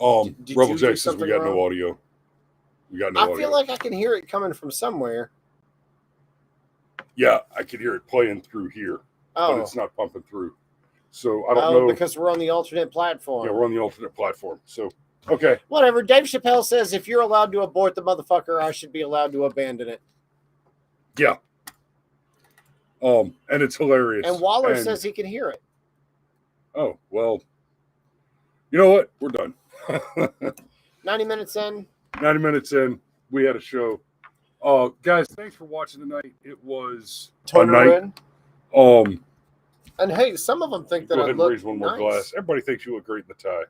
Oh. Did Rebel you do Jack says we something got wrong? no audio. We got no I audio. feel like I can hear it coming from somewhere. Yeah, I could hear it playing through here, but Oh, it's not pumping through. So I don't know. because we're on the alternate platform. Yeah, we're on the alternate platform. So, okay. Whatever. Dave Chappelle says if you're allowed to abort the motherfucker, I should be allowed to abandon it. Yeah. And it's hilarious. And Waller says he can hear it. Oh, well, you know what? We're done. 90 minutes in. 90 minutes in, we had a show. Guys, thanks for watching tonight. It was Toner a night. in. And hey, some of them think that Go I ahead and look raise one more nice. glass. Everybody thinks you look great in the tie.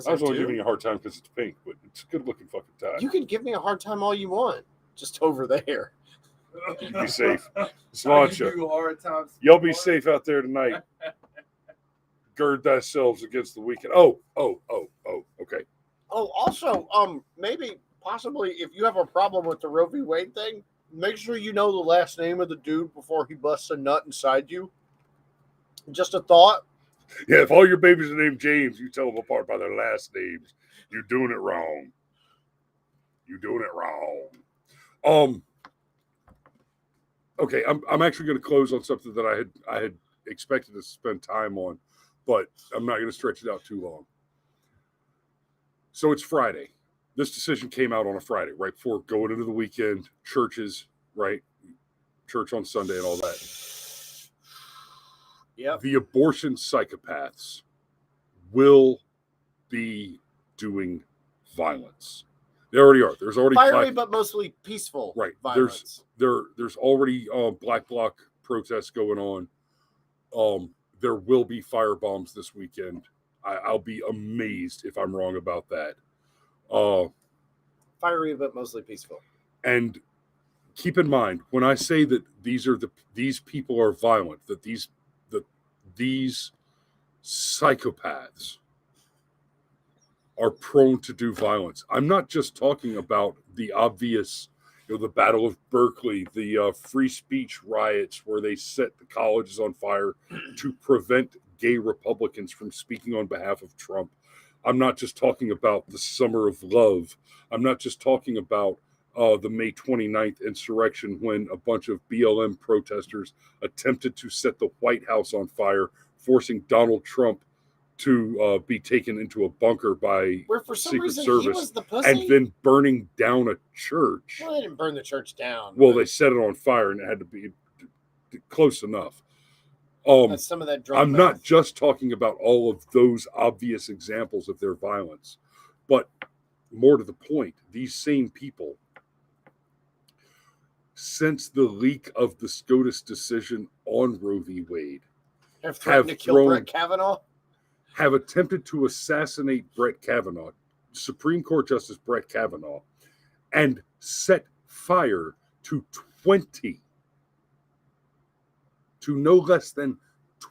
I was only do. giving you a hard time because it's pink, but it's a good looking fucking tie. You can give me a hard time all you want. Just over there. You be safe. I Sláinte. do hard times. Y'all be safe out there tonight. Gird thyself against the weekend. Oh, okay. Oh, also, maybe, possibly, if you have a problem with the Roe v. Wade thing, make sure you know the last name of the dude before he busts a nut inside you. Just a thought. Yeah, if all your babies are named James, you tell them apart by their last names. You're doing it wrong. Okay, I'm actually going to close on something that I had expected to spend time on, but I'm not going to stretch it out too long. So it's Friday. This decision came out on a Friday, right before going into the weekend. Churches, right? Church on Sunday and all that. Yep. The abortion psychopaths will be doing violence. They already are. There's already Fiery, but mostly peaceful. Right. Violence. There's already Black Bloc protests going on. There will be firebombs this weekend. I'll be amazed if I'm wrong about that. Fiery, but mostly peaceful. And keep in mind when I say that these people are violent, that these psychopaths are prone to do violence. I'm not just talking about the obvious, the Battle of Berkeley, the free speech riots where they set the colleges on fire to prevent gay Republicans from speaking on behalf of Trump. I'm not just talking about the Summer of Love. I'm not just talking about the May 29th insurrection when a bunch of BLM protesters attempted to set the White House on fire, forcing Donald Trump to be taken into a bunker by Where for some Secret reason Service, he was the pussy. and then burning down a church. Well, they didn't burn the church down. Well, but they set it on fire, and it had to be close enough. that's some of that drunk I'm math. not just talking about all of those obvious examples of their violence, but more to the point, these same people, since the leak of the SCOTUS decision on Roe v. Wade, have threatened to kill Brett Kavanaugh. have attempted to assassinate Brett Kavanaugh, Supreme Court Justice Brett Kavanaugh, and set fire to no less than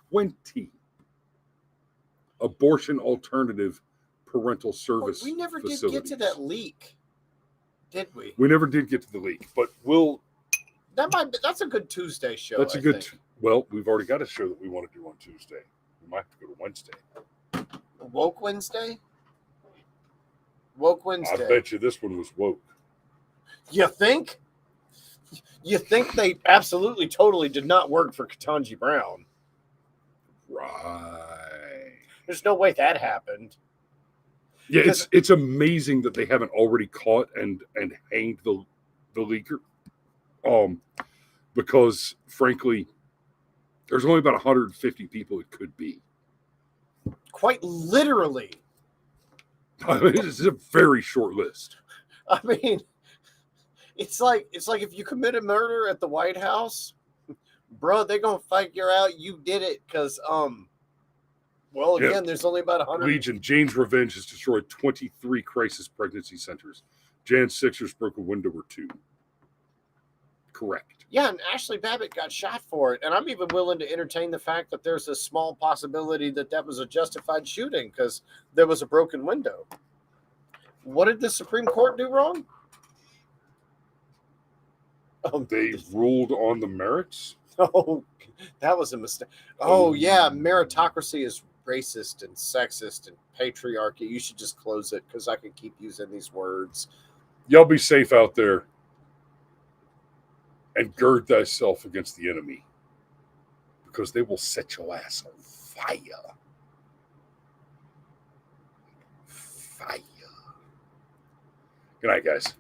20 abortion alternative parental service We never did facilities. get to that leak, did we? We never did get to the leak, but That's a good Tuesday show. that's a I good. think. Well, we've already got a show that we want to do on Tuesday. We might have to go to Wednesday. Woke Wednesday. Woke Wednesday. I bet you this one was woke. You think? You think they absolutely, totally did not work for Ketanji Brown? Right. There's no way that happened. Yeah, it's amazing that they haven't already caught and hanged the leaker. Because frankly, there's only about 150 people it could be. Quite literally. I mean, it's a very short list. I mean, it's like if you commit a murder at the White House, bro, they're gonna figure out you did it because well, again, there's only about 100. Legion, Jane's Revenge has destroyed 23 crisis pregnancy centers. Jan Sixers broke a window or two. Correct. Yeah, and Ashley Babbitt got shot for it. And I'm even willing to entertain the fact that there's a small possibility that was a justified shooting because there was a broken window. What did the Supreme Court do wrong? They ruled on the merits. Oh, that was a mistake. Oh, yeah, meritocracy is racist and sexist and patriarchy. You should just close it because I can keep using these words. Y'all be safe out there. And gird thyself against the enemy, because they will set your ass on fire. Fire. Good night, guys.